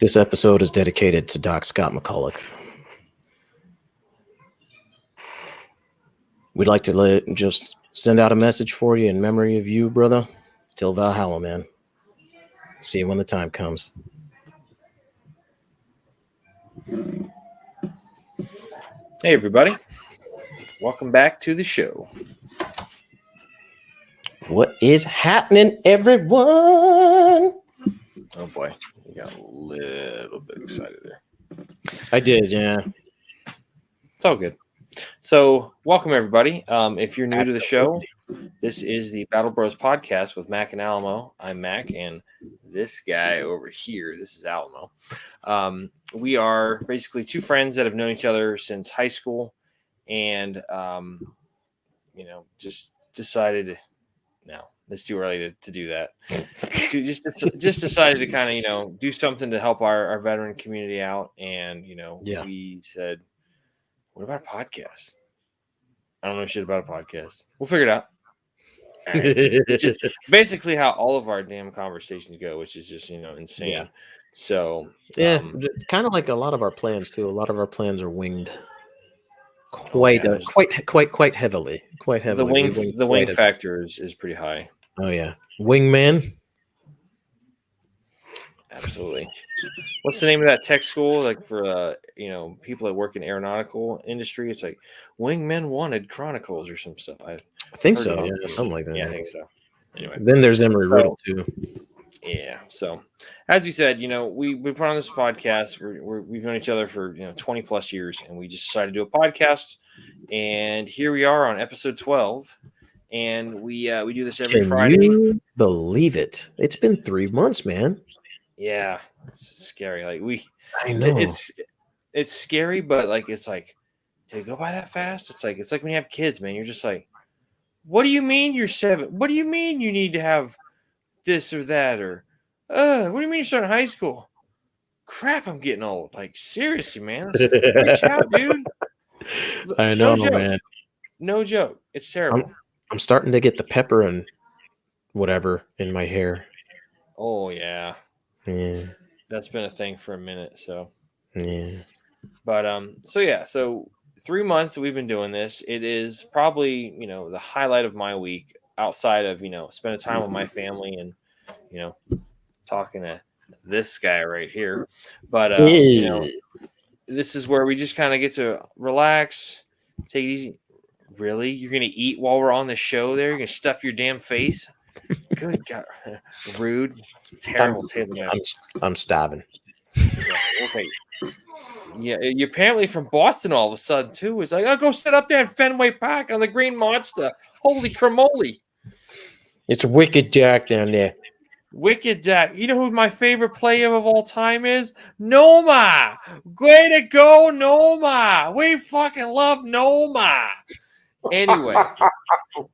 This episode is dedicated to Doc Scott McCulloch. We'd like to just send out a message for you in memory of you, brother. Till Valhalla, man. See you when the time comes. Hey, everybody. Welcome back to the show. What is happening, everyone? Oh, boy. We got a little bit excited there. I did, yeah. It's all good. So, welcome, everybody. If you're new to the show, this is the Battle Bros podcast with Mac and Alamo. I'm Mac, and this guy over here, this is Alamo. We are basically two friends that have known each other since high school, and, just decided, no, it's too early to do that. Just decided to kind of, do something to help our veteran community out, and, we said, what about a podcast? I don't know shit about a podcast. We'll figure it out. Right. It's just basically how all of our damn conversations go, which is just, insane. Yeah. So, kind of like a lot of our plans too. A lot of our plans are winged quite heavily. Quite heavily. The wing factor is pretty high. Oh yeah. Wingman. Absolutely. What's the name of that tech school? Like for people that work in aeronautical industry, it's like Wingmen Wanted Chronicles or some stuff. I think so. Yeah, something like that. Yeah, I think so. Anyway, then there's Emery Riddle too. Yeah. So, as we said, we put on this podcast. We've known each other for 20 plus years, and we just decided to do a podcast. And here we are on episode 12, and we do this every Friday. Can you believe it? It's been 3 months, man. Yeah, it's scary. I know it's scary, but it's like, did it go by that fast? It's like when you have kids, man. You're just like, what do you mean you're 7? What do you mean you need to have this or that? Or what do you mean you're starting high school? Crap, I'm getting old. Like, seriously, man. Freak out, dude. I know, man. No joke. It's terrible. I'm starting to get the pepper and whatever in my hair. Oh yeah. Yeah. That's been a thing for a minute, so. Yeah. But so 3 months that we've been doing this. It is probably, the highlight of my week outside of, spending time with my family and, talking to this guy right here. But this is where we just kind of get to relax, take it easy. Really? You're going to eat while we're on the show there? You're going to stuff your damn face? Good God. Rude. Terrible. I'm starving. Yeah, okay. Yeah, you're apparently from Boston all of a sudden, too. It's like, I'll go sit up there in Fenway Park on the Green Monster. Holy cramoly. It's Wicked Jack down there. Wicked Jack. You know who my favorite player of all time is? Noma. Way to go, Noma. We fucking love Noma. Anyway,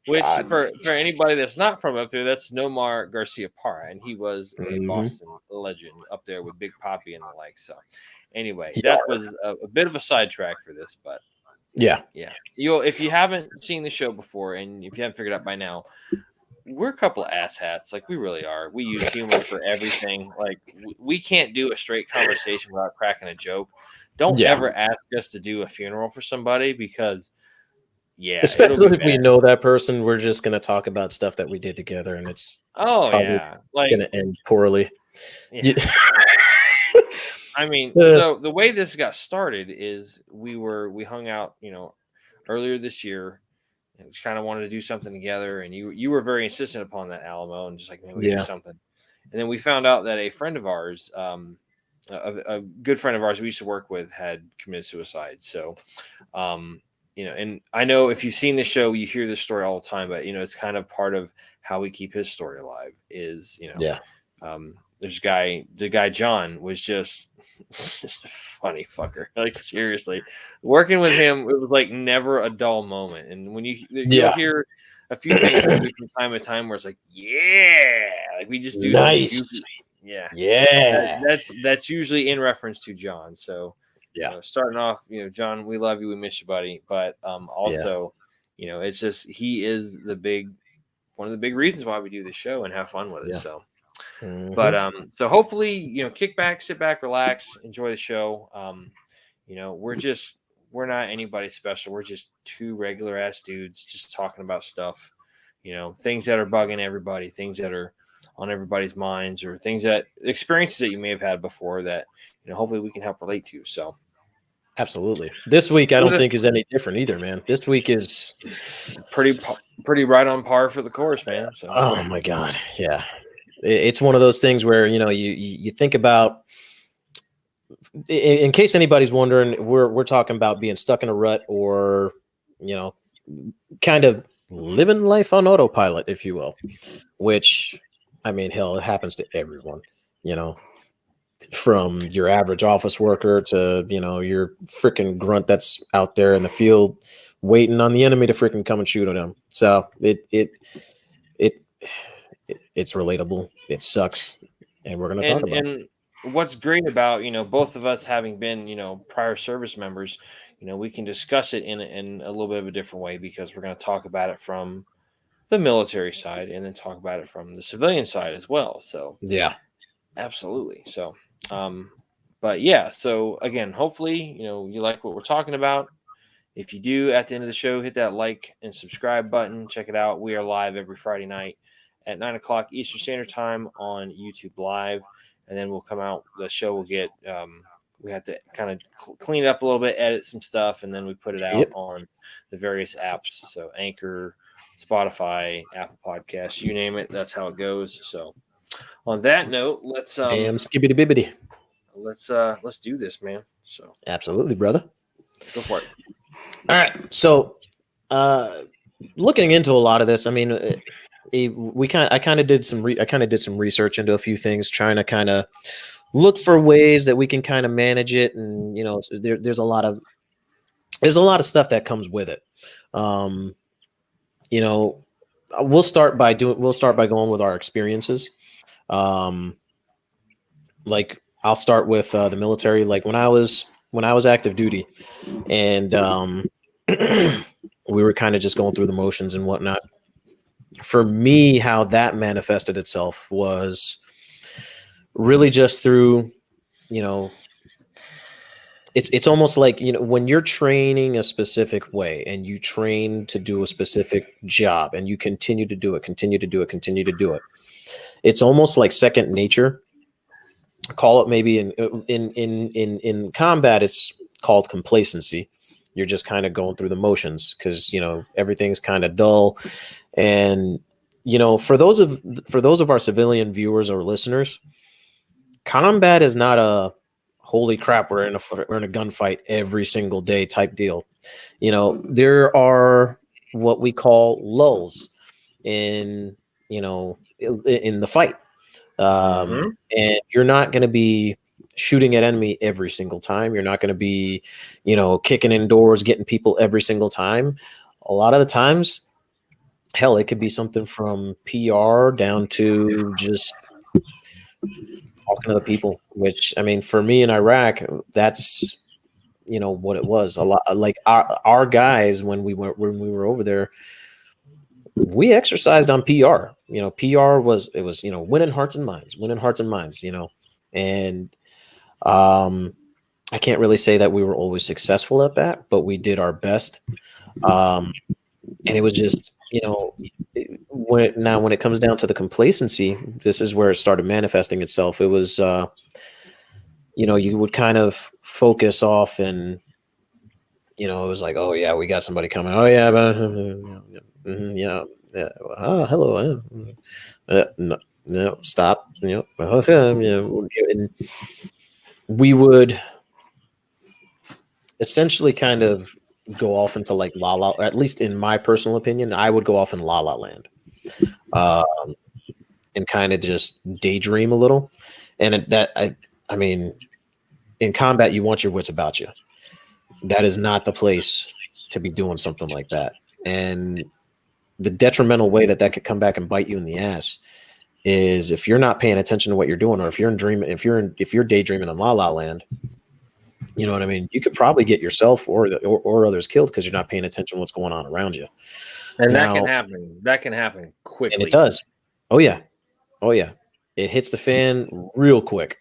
which for anybody that's not from up there, that's Nomar Garcia Parra, and he was a Boston legend up there with Big Papi and the like. So, anyway, that was a bit of a sidetrack for this, but yeah. If you haven't seen the show before, and if you haven't figured out by now, we're a couple of asshats. Like, we really are. We use humor for everything. Like, we can't do a straight conversation without cracking a joke. Don't ever ask us to do a funeral for somebody because. Yeah, especially if we know that person, we're just going to talk about stuff that we did together, and it's going to end poorly. Yeah. I mean, so the way this got started is we hung out, earlier this year, and we kind of wanted to do something together, and you were very insistent upon that, Alamo, and just like, man, we do something. And then we found out that a friend of ours, a good friend of ours we used to work with, had committed suicide. So, and I know if you've seen the show, you hear this story all the time, but, it's kind of part of how we keep his story alive is, there's the guy, John, was just a funny fucker. Like, seriously, working with him, it was like never a dull moment. And when you'll hear a few things we do from time to time where it's like, like we just do nice. That's usually in reference to John. So, starting off, John, we love you, we miss you, buddy. But also, it's just he is one of the big reasons why we do this show and have fun with it. So But so hopefully, kick back, sit back, relax, enjoy the show. We're not anybody special. We're just two regular ass dudes just talking about stuff, things that are bugging everybody, things that are on everybody's minds, or experiences that you may have had before that, hopefully we can help relate to. So absolutely. This week, I don't think is any different either, man. This week is pretty right on par for the course, man. So, oh my God. Yeah. It's one of those things where, you think about, in case anybody's wondering, we're talking about being stuck in a rut, or, kind of living life on autopilot, if you will, which, I mean, hell, it happens to everyone, from your average office worker to, your freaking grunt that's out there in the field waiting on the enemy to freaking come and shoot at him. So it's relatable. It sucks. And we're going to talk about it. What's great about, both of us having been, prior service members, we can discuss it in a little bit of a different way, because we're going to talk about it from the military side and then talk about it from the civilian side as well. So yeah, absolutely. So, but yeah, so again, hopefully, you like what we're talking about. If you do, at the end of the show, hit that like and subscribe button. Check it out. We are live every Friday night at 9:00 Eastern Standard Time on YouTube Live. And then we'll come out. The show will get, we have to kind of clean it up a little bit, edit some stuff, and then we put it out on the various apps. So Anchor, Spotify, Apple Podcasts, you name it. That's how it goes. So on that note, let's damn skibbity bibbity. Let's do this, man. So absolutely, brother. Go for it. All right. So looking into a lot of this, I mean, I kind of did some research into a few things, trying to kind of look for ways that we can kind of manage it, and there's a lot of stuff that comes with it. We'll start by going with our experiences. Like I'll start with the military. Like when I was active duty, and we were kind of just going through the motions and whatnot. For me, how that manifested itself was really just through, it's almost like, when you're training a specific way and you train to do a specific job and you continue to do it. It's almost like second nature. Call it maybe in combat, it's called complacency. You're just kind of going through the motions because, everything's kind of dull. And, for those of our civilian viewers or listeners, combat is not a holy crap, we're in a gunfight every single day type deal. There are what we call lulls in the fight. And you're not going to be shooting at enemy every single time. You're not going to be, kicking indoors, getting people every single time. A lot of the times, hell, it could be something from PR down to just talking to the people, which, I mean, for me in Iraq, that's, what it was. A lot like our guys, when we were over there, we exercised on PR. PR was winning hearts and minds, and I can't really say that we were always successful at that, but we did our best. And it was just, when it comes down to the complacency, this is where it started manifesting itself. It was, you would kind of focus off, and, it was like, oh yeah, we got somebody coming. Oh yeah, but, yeah. Oh, hello. No, stop. And we would essentially kind of go off into like la la, at least in my personal opinion, I would go off in la la land, and kind of just daydream a little. And I mean, in combat, you want your wits about you. That is not the place to be doing something like that. And the detrimental way that could come back and bite you in the ass is if you're not paying attention to what you're doing, or if you're daydreaming in la la land. You know what I mean? You could probably get yourself or others killed because you're not paying attention to what's going on around you. And that can happen. That can happen quickly. And it does. Oh yeah. It hits the fan real quick.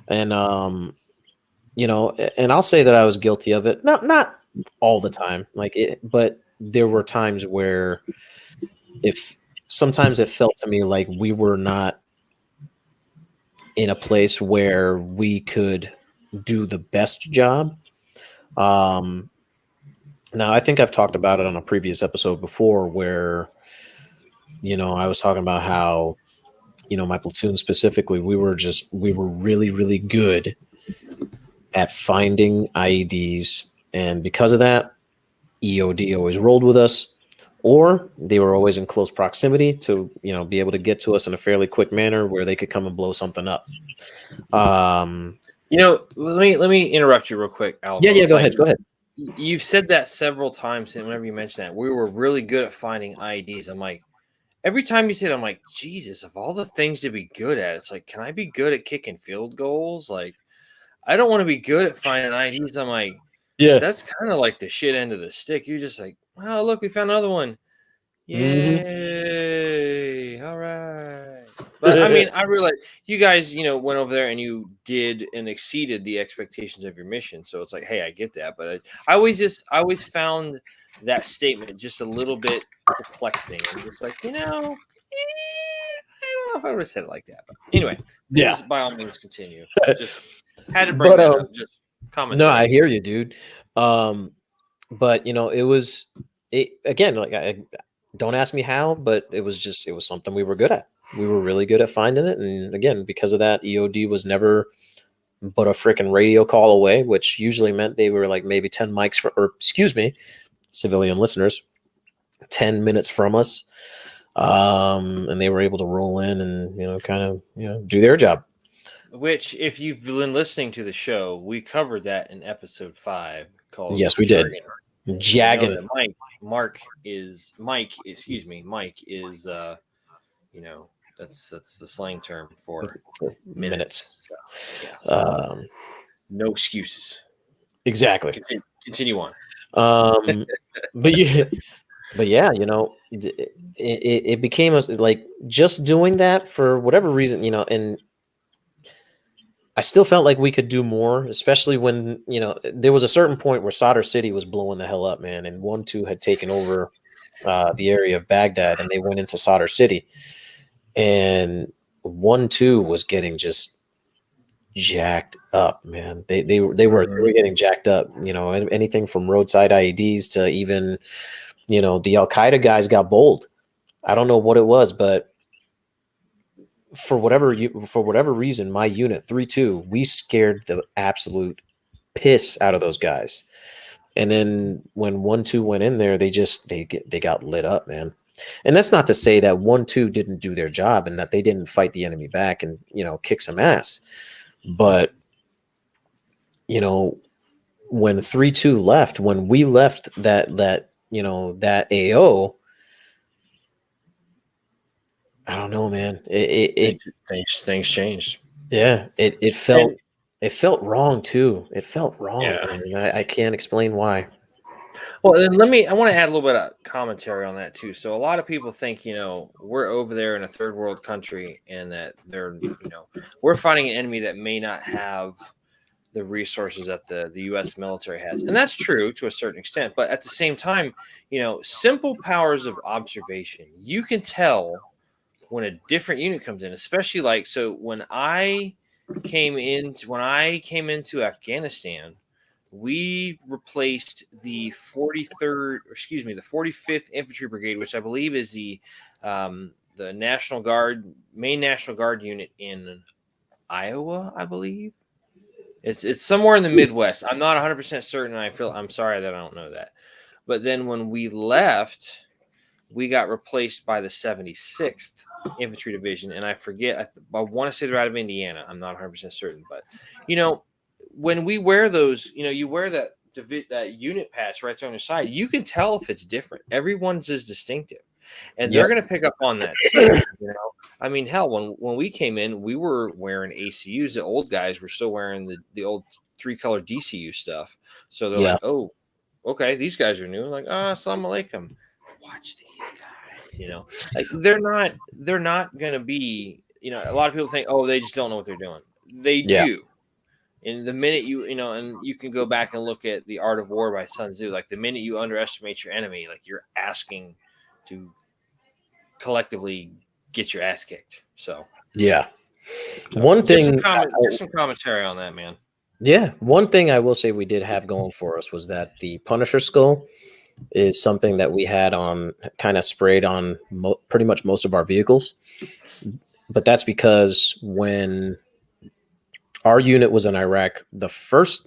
And you know, and I'll say that I was guilty of it. Not all the time, like it, but there were times where if sometimes it felt to me like we were not in a place where we could do the best job. Um, Now, I think I've talked about it on a previous episode before where, you know, I was talking about how, you know, my platoon specifically, we were really, really good at finding IEDs. And because of that, EOD always rolled with us, or they were always in close proximity to, you know, be able to get to us in a fairly quick manner where they could come and blow something up. You know, let me interrupt you real quick, Alvin. Yeah, go ahead. Go ahead. You've said that several times, and whenever you mention that, we were really good at finding IEDs. I'm like, every time you say it, I'm like, Jesus, of all the things to be good at, it's like, can I be good at kicking field goals? Like, I don't want to be good at finding IEDs. I'm like, Yeah, that's kind of like the shit end of the stick. You're just like, oh, look, we found another one. Yay! All right. But I mean, I realize you guys, you know, went over there and you did and exceeded the expectations of your mission. So it's like, hey, I get that. But I always found that statement just a little bit perplexing. I'm just like, you know, I don't know if I would have said it like that. But anyway, yeah. by all means, continue. Just had to bring that up. Just commentary. No, I hear you, dude. But you know, again, like I don't ask me how, but it was something we were good at. We were really good at finding it, and again, because of that, EOD was never but a freaking radio call away, which usually meant they were like maybe 10 mics civilian listeners, 10 minutes from us, and they were able to roll in and, you know, kind of, you know, do their job. Which, if you've been listening to the show, we covered that in episode 5 called Yes, we did. Jagging. Mike is, you know, that's the slang term for minutes. So, yeah, no excuses. Exactly. Continue on. But yeah, you know, it became like just doing that for whatever reason, you know, and I still felt like we could do more, especially when, you know, there was a certain point where Solder City was blowing the hell up, man, and 1-2 had taken over the area of Baghdad, and they went into Solder City, and 1-2 was getting just jacked up, man. They were getting jacked up, you know, anything from roadside IEDs to even, you know, the Al Qaeda guys got bold. I don't know what it was, but for whatever reason, my unit 3-2, we scared the absolute piss out of those guys. And then when 1-2 went in there, they got lit up, man. And that's not to say that 1-2 didn't do their job and that they didn't fight the enemy back and, you know, kick some ass. But, you know, when 3-2 left, when we left that you know, that AO, I don't know, man. Things changed. Yeah, it felt wrong too. It felt wrong. Yeah. Man. I can't explain why. Well, then I want to add a little bit of commentary on that too. So a lot of people think, you know, we're over there in a third world country and that they're, you know, we're fighting an enemy that may not have the resources that the U.S. military has. And that's true to a certain extent. But at the same time, you know, simple powers of observation, you can tell when a different unit comes in, especially like, so when I came into Afghanistan, we replaced the 45th Infantry Brigade, which I believe is the National Guard, main National Guard unit in Iowa, I believe. It's somewhere in the Midwest. I'm not 100% certain. I'm sorry that I don't know that. But then when we left, we got replaced by the 76th Infantry Division, and I forget. I want to say they're out of Indiana. I'm not 100% certain, but you know, when we wear those, you know, you wear that unit patch right there on your side, you can tell if it's different. Everyone's is distinctive, and they're going to pick up on that too. You know, I mean, hell, when we came in, we were wearing ACUs. The old guys were still wearing the old 3-color DCU stuff. So they're like, oh, okay, these guys are new. Like, assalamu alaikum. Watch these guys. You know, like they're not going to be, a lot of people think, oh, they just don't know what they're doing. They do. And the minute and you can go back and look at The Art of War by Sun Tzu, like the minute you underestimate your enemy, like you're asking to collectively get your ass kicked. So one thing, just some commentary on that, man. Yeah, one thing I will say we did have going for us was that the Punisher skull is something that we had on kind of sprayed on pretty much most of our vehicles. But that's because when our unit was in Iraq, the first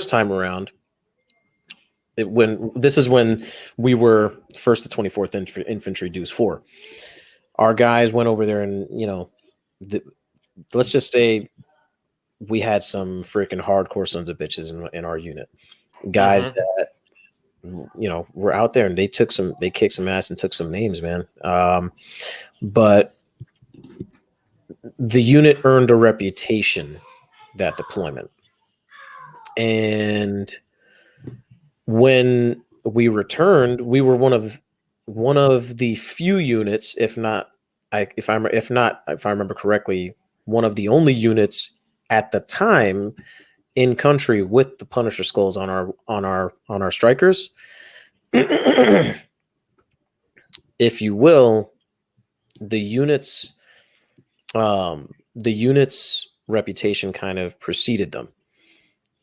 time around, when we were first to 24th Infantry Deuce 4, our guys went over there and, let's just say we had some freaking hardcore sons of bitches in our unit. Guys that, were out there and they kicked some ass and took some names, man. But the unit earned a reputation that deployment. And when we returned, we were one of the few units, if I remember correctly, one of the only units at the time in country with the Punisher skulls on our strikers. If you will, the unit's reputation kind of preceded them.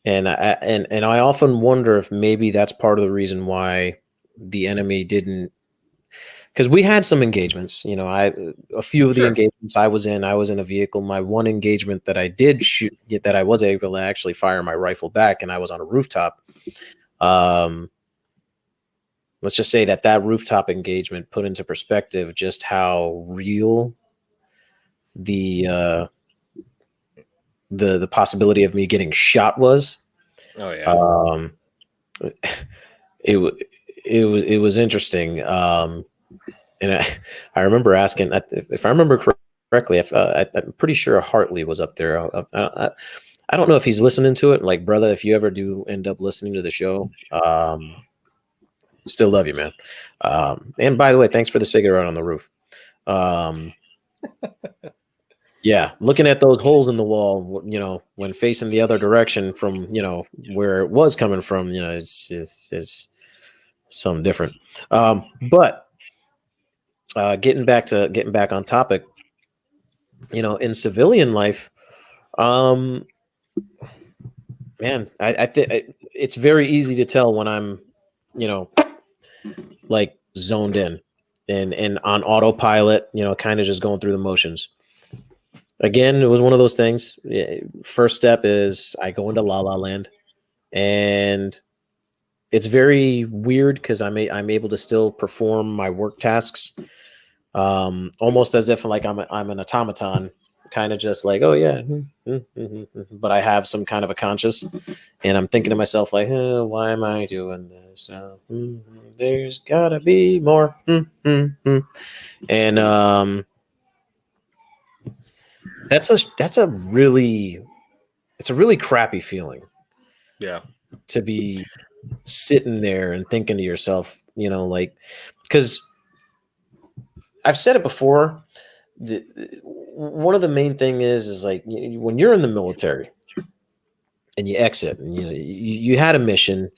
And I often wonder if maybe that's part of the reason why the enemy didn't, because we had some engagements, a few of the engagements I was in a vehicle. My one engagement that I did shoot, that I was able to actually fire my rifle back, and I was on a rooftop. Let's just say that rooftop engagement put into perspective just how real the possibility of me getting shot was. Oh yeah. It was interesting. And I remember asking, if I remember correctly, I'm pretty sure Hartley was up there. I don't know if he's listening to it. Like, brother, if you ever do end up listening to the show, still love you, man. And by the way, thanks for the cigarette on the roof. Yeah, looking at those holes in the wall, when facing the other direction from, where it was coming from, it's something different. But getting back on topic, in civilian life, man, I think it's very easy to tell when I'm, like zoned in and on autopilot, kind of just going through the motions. Again, it was one of those things. First step is I go into La La Land, and it's very weird because I'm able to still perform my work tasks, almost as if like I'm an automaton, kind of just like, oh yeah, but I have some kind of a conscious, and I'm thinking to myself like, why am I doing this? There's gotta be more, and it's a really crappy feeling. Yeah. To be sitting there and thinking to yourself, like, because I've said it before. One of the main thing is like when you're in the military and you exit, and you had a mission,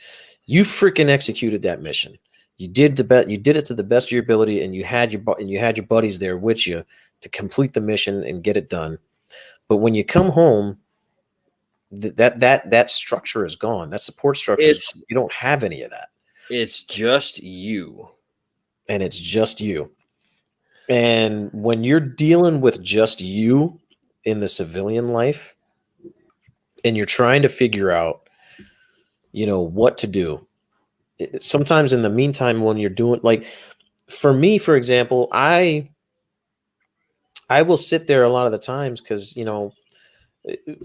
you freaking executed that mission. You did it to the best of your ability, and you had your buddies there with you to complete the mission and get it done. But when you come home, that structure is gone. That support structure is gone. You don't have any of that. It's just you. And it's just you. And when you're dealing with just you in the civilian life, and you're trying to figure out, what to do, sometimes in the meantime, when you're doing, like, for me, for example, I will sit there a lot of the times because,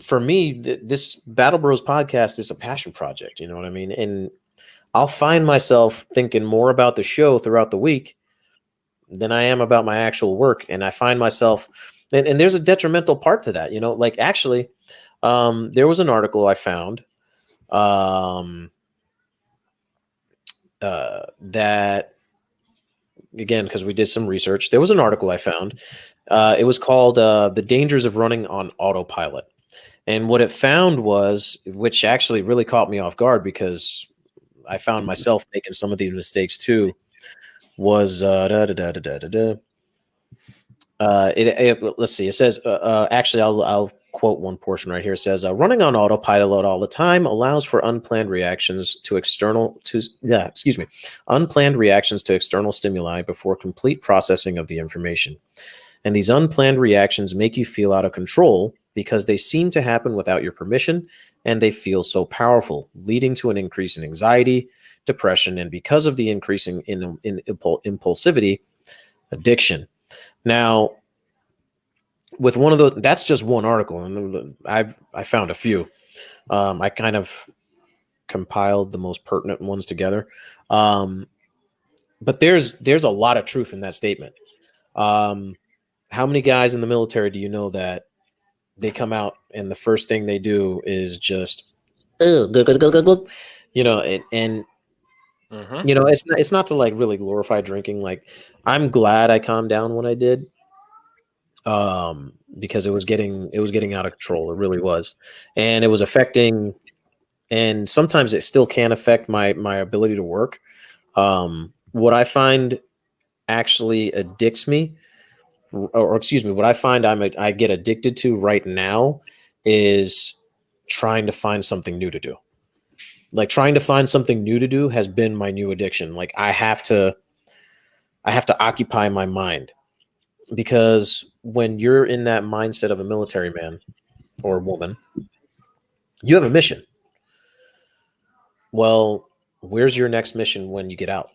for me, this Battle Bros podcast is a passion project. You know what I mean? And I'll find myself thinking more about the show throughout the week than I am about my actual work. And I find myself, and there's a detrimental part to that, like actually, there was an article I found that again, because we did some research, there was an article I found. It was called The Dangers of Running on Autopilot. And what it found was, which actually really caught me off guard because I found myself making some of these mistakes too, was let's see. It says, actually, I'll quote one portion right here. It says, running on autopilot all the time allows for unplanned reactions to unplanned reactions to external stimuli before complete processing of the information. And these unplanned reactions make you feel out of control because they seem to happen without your permission, and they feel so powerful, leading to an increase in anxiety, depression, and because of the increasing in impulsivity, addiction. Now, with one of those, that's just one article, and I found a few. I kind of compiled the most pertinent ones together, but there's a lot of truth in that statement. How many guys in the military do you know that they come out and the first thing they do is just, you know, and you know, it's not to like really glorify drinking. Like, I'm glad I calmed down when I did, because it was getting out of control. It really was, and it was affecting. And sometimes it still can affect my ability to work. What I find actually addicts me, or excuse me, what I find I get addicted to right now is trying to find something new to do. Like, trying to find something new to do has been my new addiction. Like, I have to occupy my mind, because when you're in that mindset of a military man or woman, you have a mission. Well, where's your next mission when you get out?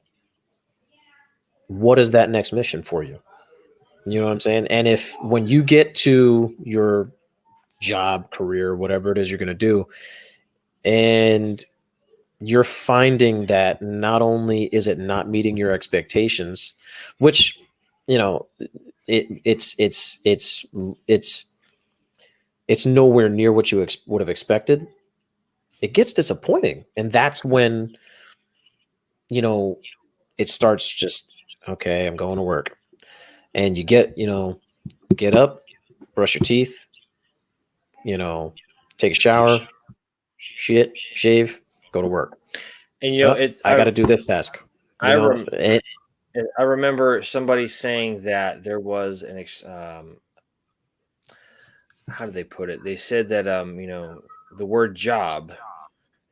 What is that next mission for you? You know what I'm saying? And if when you get to your job, career, whatever it is you're going to do, and you're finding that not only is it not meeting your expectations, which, you know, it's nowhere near what you would have expected, it gets disappointing. And that's when, you know, it starts just, okay, I'm going to work. And you get up, brush your teeth, take a shower, shave, go to work. And I got to do this task. I remember somebody saying that there was an how did they put it? They said that the word job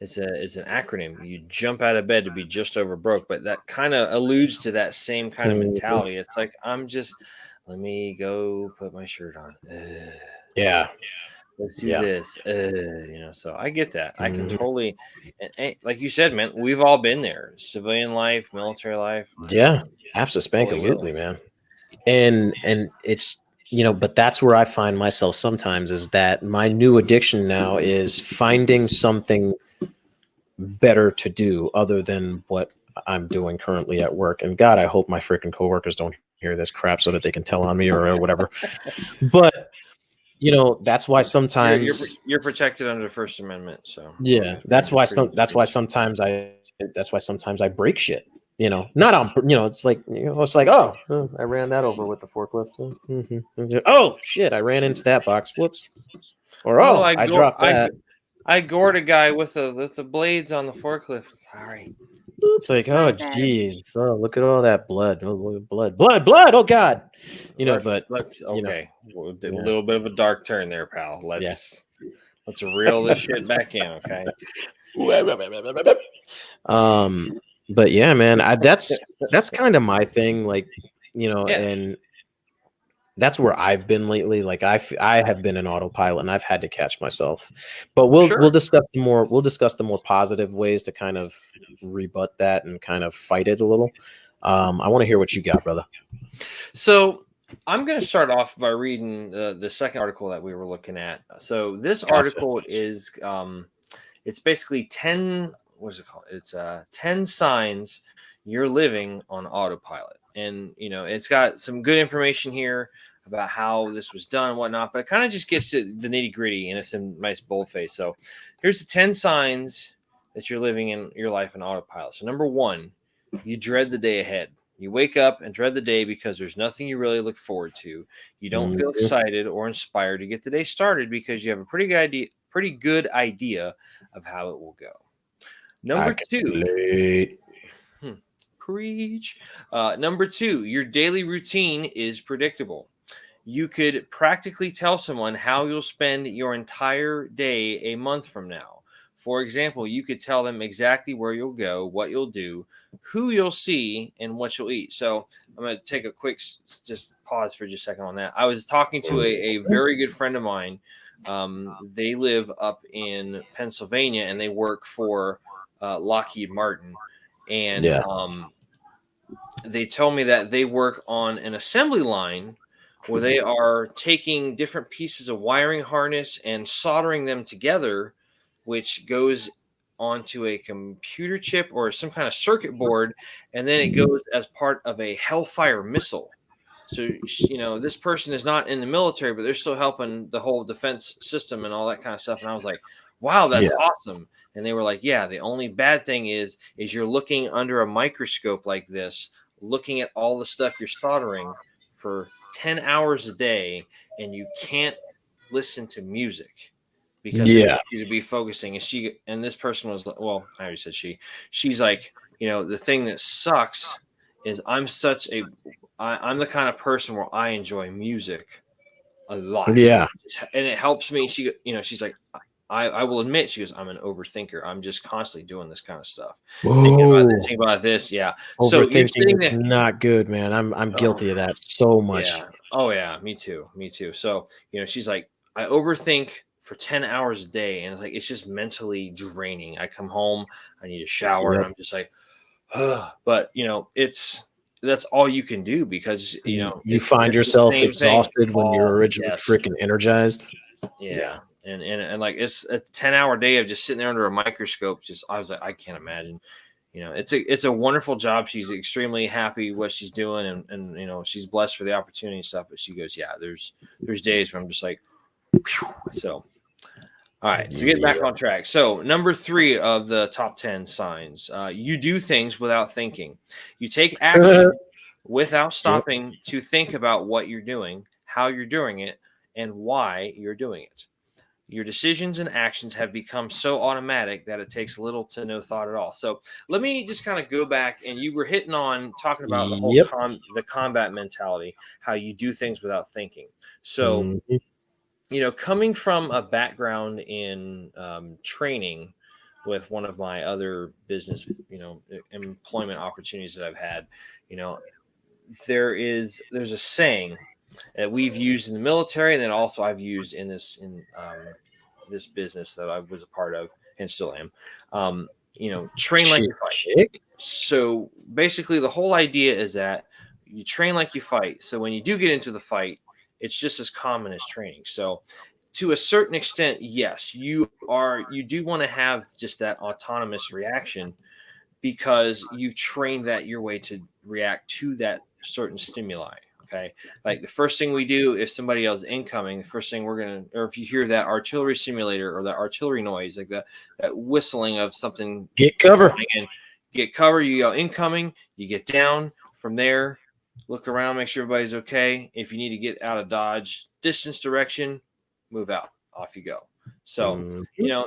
is an acronym. You jump out of bed to be just over broke, but that kind of alludes to that same kind of mentality. It's like, let me go put my shirt on. Yeah. Let's do this. So I get that. I can totally, and like you said, man, we've all been there. Civilian life, military life. Yeah, absolutely, man. And it's, but that's where I find myself sometimes, is that my new addiction now is finding something better to do other than what I'm doing currently at work. And God, I hope my freaking coworkers don't hear this crap so that they can tell on me or whatever. But that's why sometimes you're protected under the First Amendment. So yeah, that's why sometimes I break shit. Not on. It's like oh, I ran that over with the forklift. Mm-hmm. Oh shit, I ran into that box. Whoops. Or I dropped that. I gored a guy with the blades on the forklift. Sorry. It's like, oh geez, oh, look at all that blood. Oh, blood. Oh God. Let's okay. We'll did a little bit of a dark turn there, pal. Let's reel this shit back in, okay? But yeah, man, that's kind of my thing, like, and that's where I've been lately. Like, I have been in autopilot and I've had to catch myself. But we'll discuss the more positive ways to kind of rebut that and kind of fight it a little. I want to hear what you got, brother. So I'm going to start off by reading the second article that we were looking at. So this article is it's basically 10. What is it called? It's 10 signs you're living on autopilot. And, it's got some good information here about how this was done and whatnot, but it kind of just gets to the nitty gritty, and it's a nice boldface. So here's the 10 signs that you're living in your life in autopilot. So number 1, you dread the day ahead. You wake up and dread the day because there's nothing you really look forward to. You don't feel excited or inspired to get the day started because you have a pretty good idea of how it will go. Number two, preach. Number two, your daily routine is predictable. You could practically tell someone how you'll spend your entire day a month from now. For example, you could tell them exactly where you'll go, what you'll do, who you'll see, and what you'll eat. So I'm going to take a quick just pause for just a second on that. I was talking to a very good friend of mine. They live up in Pennsylvania, and they work for Lockheed Martin. And they told me that they work on an assembly line where they are taking different pieces of wiring harness and soldering them together, which goes onto a computer chip or some kind of circuit board, and then it goes as part of a Hellfire missile. So, this person is not in the military, but they're still helping the whole defense system and all that kind of stuff. And I was like, wow, that's awesome. And they were like, yeah, the only bad thing is you're looking under a microscope like this, looking at all the stuff you're soldering for 10 hours a day, and you can't listen to music because they want you to be focusing. And this person was like, well, I already said she's like, the thing that sucks is I'm the kind of person where I enjoy music a lot. Yeah. And it helps me. She's like, I will admit, she goes, I'm an overthinker. I'm just constantly doing this kind of stuff. Thinking about this. Yeah. Overthinking is not good, man. I'm guilty of that so much. Yeah. Oh yeah. Me too. So, she's like, I overthink for 10 hours a day. And it's just mentally draining. I come home, I need a shower, and I'm just like, but that's all you can do because you find yourself exhausted when you're originally freaking energized. Yeah. And like it's a 10-hour day of just sitting there under a microscope. I was like, I can't imagine. It's a wonderful job. She's extremely happy what she's doing, and she's blessed for the opportunity and stuff. But she goes, yeah, there's days where I'm just like, whew. So. All right, so get back on track. So number 3 of the top 10 signs, you do things without thinking. You take action without stopping to think about what you're doing, how you're doing it, and why you're doing it. Your decisions and actions have become so automatic that it takes little to no thought at all. So let me just kind of go back, and you were talking about the whole the combat mentality, how you do things without thinking. So coming from a background in training with one of my other business, employment opportunities that I've had, there's a saying that we've used in the military, and then also I've used in this business that I was a part of and still am. Train like you fight. So basically, the whole idea is that you train like you fight. So when you do get into the fight, it's just as common as training. So to a certain extent, yes, you do want to have just that autonomous reaction because you've trained that your way to react to that certain stimuli. Okay. Like the first thing we do if somebody else is incoming, the first thing or if you hear that artillery simulator or that artillery noise, like that whistling of something, get cover. You go incoming, you get down from there, look around, make sure everybody's okay. If you need to get out of dodge, distance, direction, move out, off you go. So,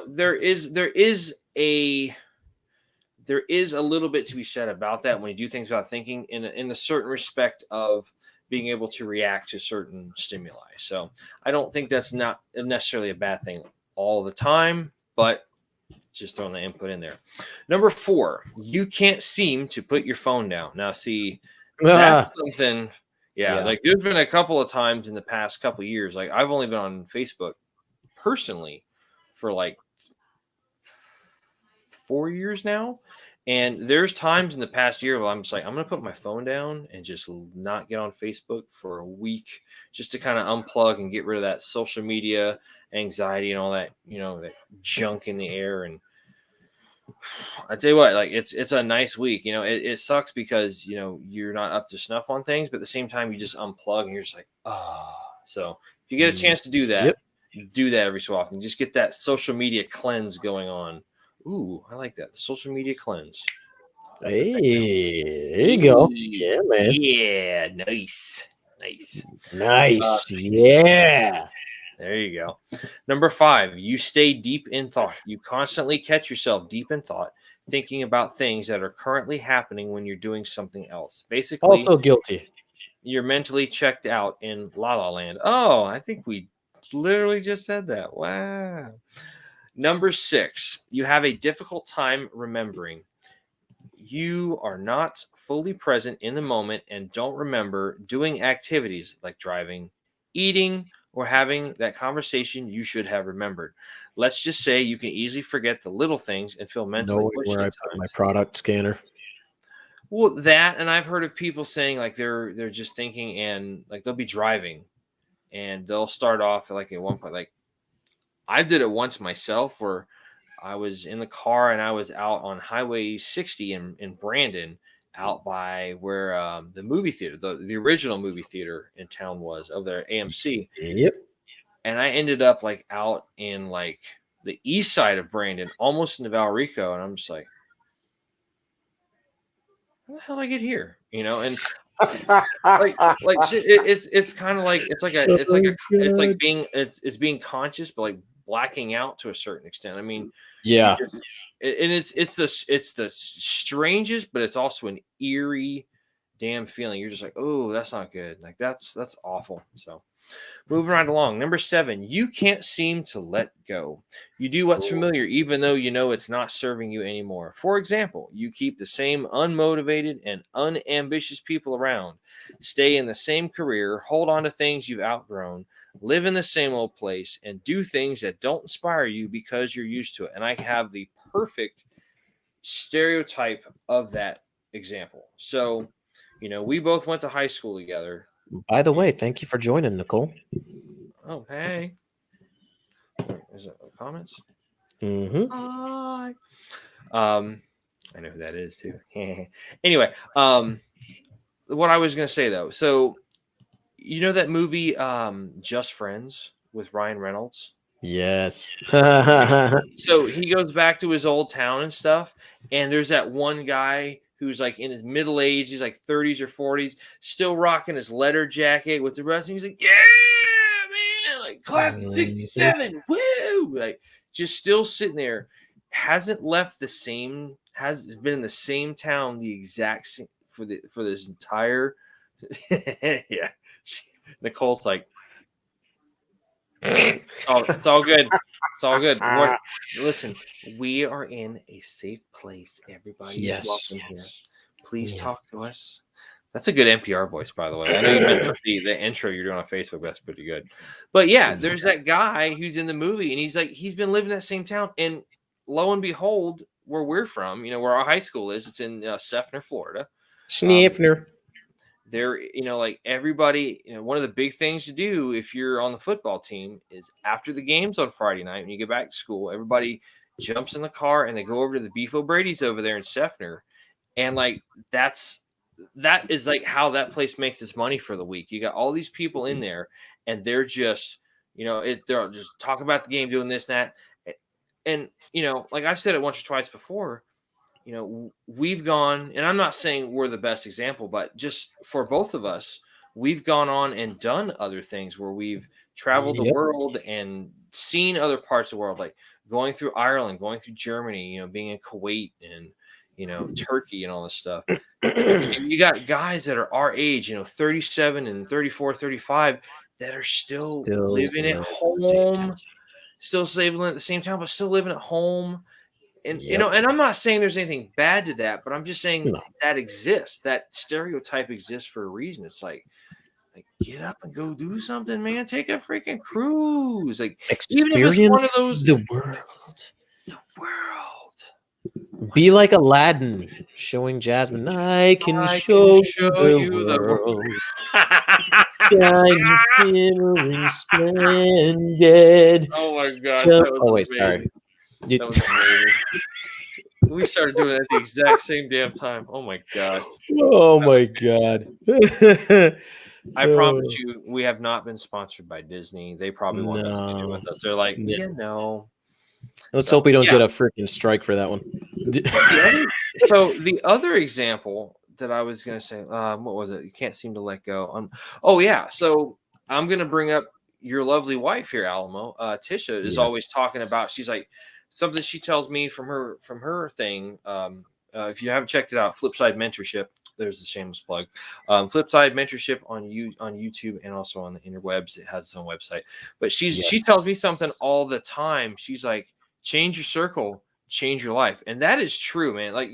there is a little bit to be said about that when you do things without thinking in a certain respect of being able to react to certain stimuli. So I don't think that's not necessarily a bad thing all the time, but just throwing the input in there. Number 4, you can't seem to put your phone down. Now, see, that's something. Yeah, like there's been a couple of times in the past couple of years. Like I've only been on Facebook personally for like 4 years now. And there's times in the past year where I'm just like, I'm going to put my phone down and just not get on Facebook for a week just to kind of unplug and get rid of that social media anxiety and all that, that junk in the air. And I tell you what, like it's a nice week. It sucks because, you're not up to snuff on things, but at the same time, you just unplug and you're just like, oh. So if you get a chance to do that, do that every so often. Just get that social media cleanse going on. Ooh, I like that. The social media cleanse. Hey, there you go. Yeah, man. Yeah, nice. Nice. Yeah. There you go. Number 5, you stay deep in thought. You constantly catch yourself deep in thought, thinking about things that are currently happening when you're doing something else. Basically, Also guilty. you're mentally checked out in La La Land. Oh, I think we literally just said that. Wow. Number 6, you have a difficult time remembering. You are not fully present in the moment and don't remember doing activities like driving, eating, or having that conversation you should have remembered. Let's just say you can easily forget the little things and feel mentally Knowing pushed where I at put my times. product scanner. Well, that, and I've heard of people saying like they're just thinking, and like they'll be driving and they'll start off like at one point, like I did it once myself where I was in the car and I was out on Highway 60 in Brandon, out by where the movie theater, the original movie theater in town was, over there, AMC. Yep. And I ended up like out in like the east side of Brandon, almost into Valrico. And I'm just like, how the hell did I get here? You know, and it's kind of like it's like being it's being conscious, but like blacking out to a certain extent. I mean, Yeah. and it's the strangest, but it's also an eerie damn feeling. You're just like, oh, that's not good. Like that's awful. So moving right along. Number 7, you can't seem to let go. You do what's familiar, even though you know it's not serving you anymore. For example, you keep the same unmotivated and unambitious people around, stay in the same career, hold on to things you've outgrown, live in the same old place, and do things that don't inspire you because you're used to it. And I have the perfect stereotype of that example. So, you know, we both went to high school together. By the way, thank you for joining, Nicole. Oh, hey. Is it comments? Mm-hmm. Hi. I know who that is too. Anyway, what I was gonna say though, so you know that movie Just Friends with Ryan Reynolds? Yes. So he goes back to his old town and stuff, and there's that one guy who's like in his middle age, he's like 30s or 40s, still rocking his leather jacket with the rest, and he's like, yeah, man, like class of 67, woo! Like just still sitting there, hasn't left the same, has been in the same town the exact same for this entire yeah. Nicole's like, oh, it's all good. It's all good. Listen, we are in a safe place. Everybody is welcome here. Please talk to us. That's a good NPR voice, by the way. I know you meant the intro you're doing on Facebook. That's pretty good. But yeah, there's that guy who's in the movie, and he's like, he's been living in that same town. And lo and behold, where we're from, you know, where our high school is, it's in Seffner, Florida. Sniffner. There, you know, like everybody, you know, one of the big things to do if you're on the football team is after the games on Friday night, when you get back to school, everybody jumps in the car and they go over to the Beef O'Brady's over there in Seffner. And like, that is like how that place makes its money for the week. You got all these people in there and they're just, you know, they're just talking about the game, doing this, and that. And, you know, like I've said it once or twice before, you know, we've gone, and I'm not saying we're the best example, but just for both of us, we've gone on and done other things where we've traveled the world and seen other parts of the world, like going through Ireland, going through Germany, you know, being in Kuwait and, you know, Turkey and all this stuff. And you got guys that are our age, you know, 37 and 34, 35, that are still living at home, still living at the same time, but still living at home. And, you know, and I'm not saying there's anything bad to that, but I'm just saying that exists. That stereotype exists for a reason. It's like get up and go do something, man. Take a freaking cruise. Like experience even if it's one of those, the world. The world. Be like Aladdin showing Jasmine. I can show you the world. Shine, shimmering, splendid. Oh my gosh. Wait, sorry. That was amazing. We started doing it at the exact same damn time. Oh my god. Oh my god. I promise you, we have not been sponsored by Disney. They probably want nothing to do with us. They're like, you know. Let's hope we don't get a freaking strike for that one. So the other example that I was going to say, what was it? You can't seem to let go. Oh yeah. So I'm going to bring up your lovely wife here, Alamo. Tisha is always talking about. She's like something she tells me from her thing. If you haven't checked it out, Flipside Mentorship. There's the shameless plug. Flipside Mentorship on YouTube and also on the interwebs. It has its own website. But she tells me something all the time. She's like, change your circle, change your life. And that is true, man. Like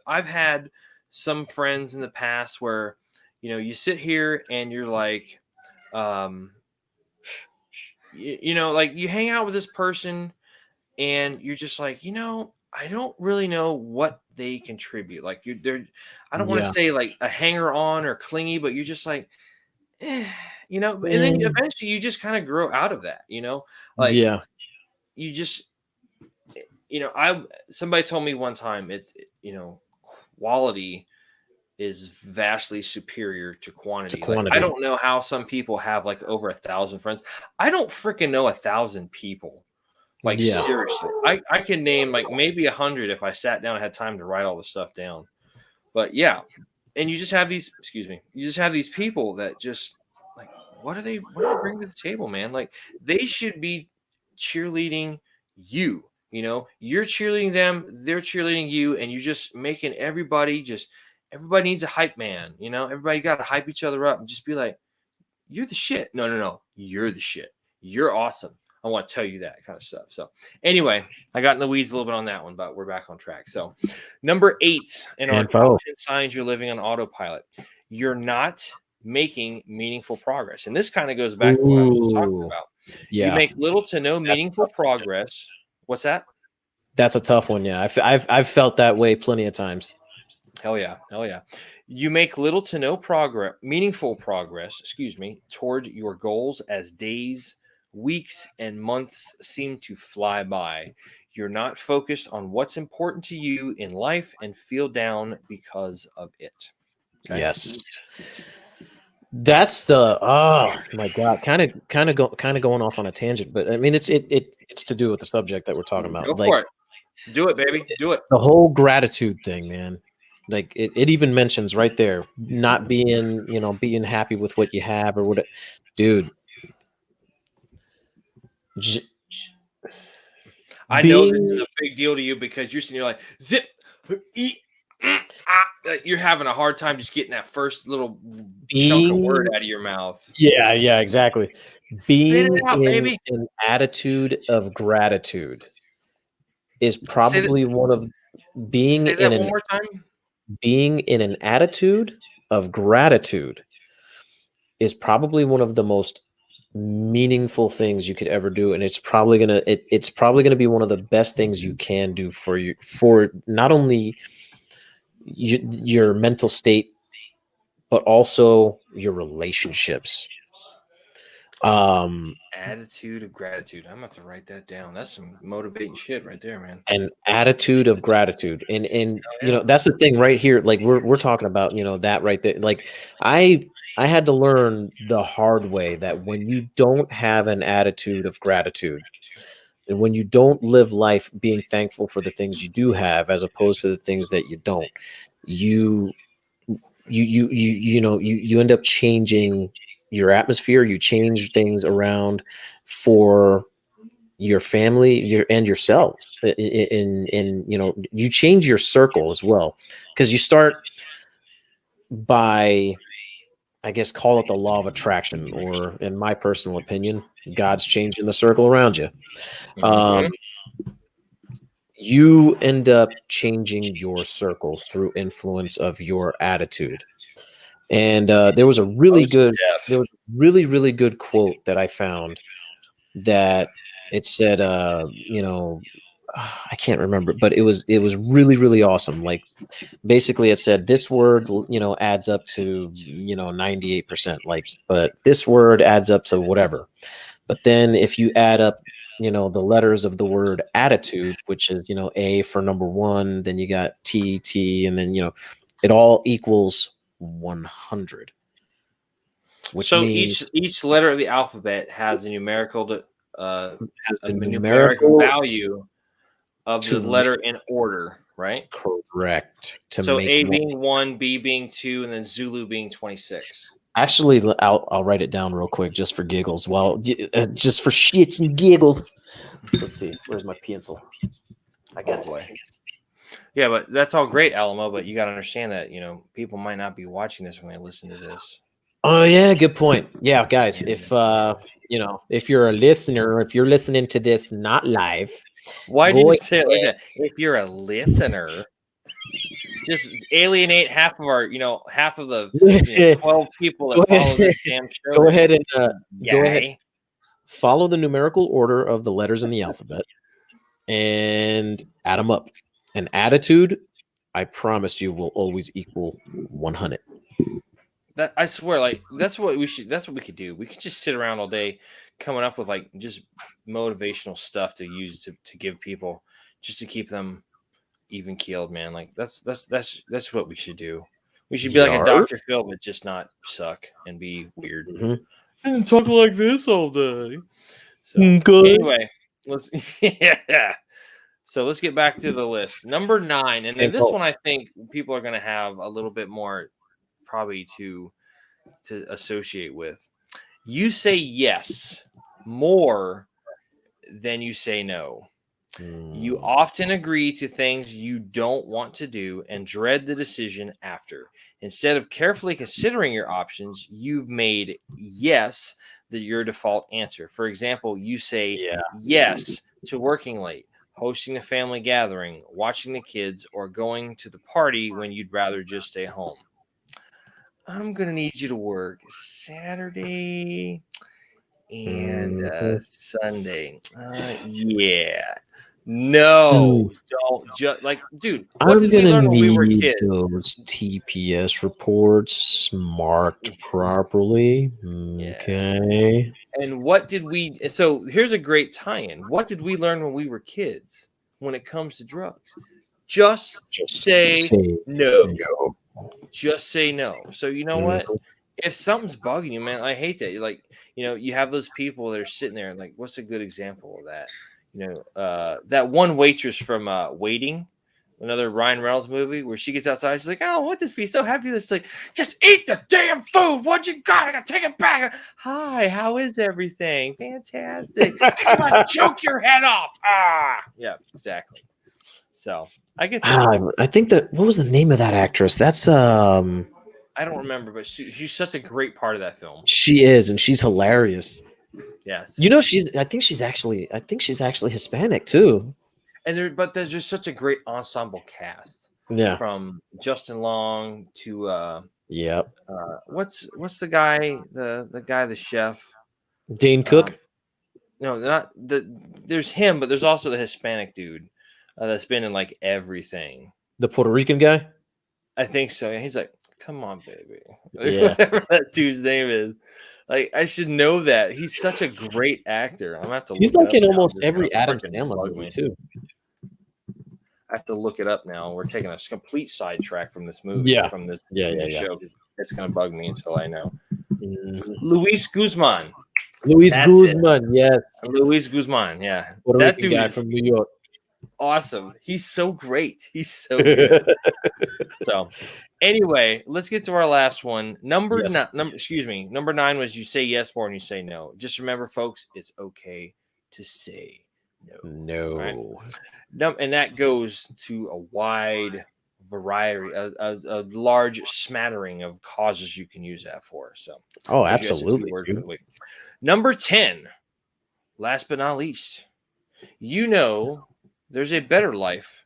I've had some friends in the past where, you sit here and you're like, like you hang out with this person and you're just like, I don't really know what they contribute. Like I don't want to say like a hanger on or clingy, but you're just like, and then eventually you just kind of grow out of that, like you just, somebody told me one time it's, quality is vastly superior to quantity. Like, I don't know how some people have like over 1,000 friends. I don't freaking know 1,000 people. Like seriously, I can name like maybe 100 if I sat down and had time to write all the stuff down. But yeah, and you just have these. Excuse me. You just have these people that just like, what do they bring to the table, man? Like they should be cheerleading you. You're cheerleading them. They're cheerleading you, and you're just making everybody needs a hype man. Everybody got to hype each other up and just be like, you're the shit. No. You're the shit. You're awesome. I want to tell you that kind of stuff. So anyway, I got in the weeds a little bit on that one, but we're back on track. So number 8 in our top 10 signs you're living on autopilot. You're not making meaningful progress. And this kind of goes back to what I was just talking about. Yeah. You make little to no meaningful progress. What's that? That's a tough one. Yeah. I've felt that way plenty of times. Hell yeah. You make little to no meaningful progress, toward your goals as days, weeks, and months seem to fly by. You're not focused on what's important to you in life and feel down because of it. Okay? Yes. That's the my God, kind of going off on a tangent, but I mean it's to do with the subject that we're talking about. Go for it. Do it, baby. Do it. The whole gratitude thing, man. Like it even mentions right there, not being, being happy with what you have or what, dude. I know this is a big deal to you because you're like zip, you're having a hard time just getting that first little chunk of word out of your mouth. Yeah, exactly. Being in an attitude of gratitude is probably one of being in one more time. Being in an attitude of gratitude is probably one of the most meaningful things you could ever do, and it's probably gonna be one of the best things you can do for not only your mental state but also your relationships. Attitude of gratitude. I'm about to write that down. That's some motivating shit right there, man. An attitude of gratitude, and that's the thing right here. Like we're talking about, that right there. Like I had to learn the hard way that when you don't have an attitude of gratitude, and when you don't live life being thankful for the things you do have, as opposed to the things that you don't, you end up changing your atmosphere. You change things around for your family, and yourself, and you change your circle as well, because you start by, I guess, call it the law of attraction, or in my personal opinion, God's changing the circle around you. You end up changing your circle through influence of your attitude. And there was a really good quote that I found that it said, I can't remember, but it was really, really awesome. Like basically it said this word, adds up to, 98%, like, but this word adds up to whatever. But then if you add up, the letters of the word attitude, which is, A for number 1, then you got T, and then, it all equals 100. Which means each letter of the alphabet has a numerical numerical value of the letter in order, right? Correct. So A being 1, B being 2, and then Zulu being 26. Actually, I'll write it down real quick just for giggles. Well, just for shits and giggles. Let's see. Where's my pencil? I got boy. Yeah, but that's all great, Alamo. But you got to understand that people might not be watching this when they listen to this. Oh yeah, good point. Yeah, guys, if if you're a listener, if you're listening to this not live, why do you say it like that? If you're a listener, just alienate half of our, half of the 12 people that follow this damn show. Go ahead and go ahead. Follow the numerical order of the letters in the alphabet and add them up. An attitude, I promise you, will always equal 100. That I swear, like that's what we could do. We could just sit around all day coming up with like just motivational stuff to use to give people just to keep them even keeled, man. Like that's what we should do. We should be like a Dr. Phil, but just not suck and be weird and talk like this all day. So anyway, let's So let's get back to the list. Number 9, and this one I think people are going to have a little bit more probably to associate with. You say yes more than you say no. You often agree to things you don't want to do and dread the decision after. Instead of carefully considering your options, you've made yes your default answer. For example, you say yes to working late, hosting a family gathering, watching the kids, or going to the party when you'd rather just stay home. I'm going to need you to work Saturday and Sunday. Yeah. No, don't just like, dude. What did we learn when we were kids? Those TPS reports marked properly. Okay. And what did we? So here's a great tie-in. What did we learn when we were kids when it comes to drugs? Just say no. Just say no. So you know what? If something's bugging you, man, I hate that. You're like, you have those people that are sitting there. Like, what's a good example of that? That one waitress from Waiting, another Ryan Reynolds movie, where she gets outside. She's like, "Oh, I want this to be so happy." It's like, just eat the damn food. What you got? I gotta take it back. Hi, how is everything? Fantastic. I'm gonna choke your head off. Yeah, exactly. So I get that. I think that what was the name of that actress? That's I don't remember, but she's such a great part of that film. She is, and she's hilarious. Yes. I think she's actually Hispanic too. And there's just such a great ensemble cast. Yeah. From Justin Long to yep. What's the guy, the guy, the chef? Dane Cook? No, not there's him, but there's also the Hispanic dude that's been in like everything. The Puerto Rican guy? I think so. He's like, come on, baby. Yeah. Whatever that dude's name is. Like, I should know that. He's such a great actor. I'm gonna have to. He's like in almost every Adam Sandler movie too. I have to look it up now. We're taking a complete sidetrack from this movie. Yeah. From this show. It's gonna bug me until I know. Luis Guzman. Yes. Luis Guzman. Yeah. Puerto Rican guy from New York. Awesome. He's so great. He's so good. So anyway, let's get to our last one. Number 9 was you say yes more than you say no. Just remember, folks, it's okay to say no. Right? And that goes to a wide variety, a large smattering of causes you can use that for. So absolutely. Number 10, last but not least, there's a better life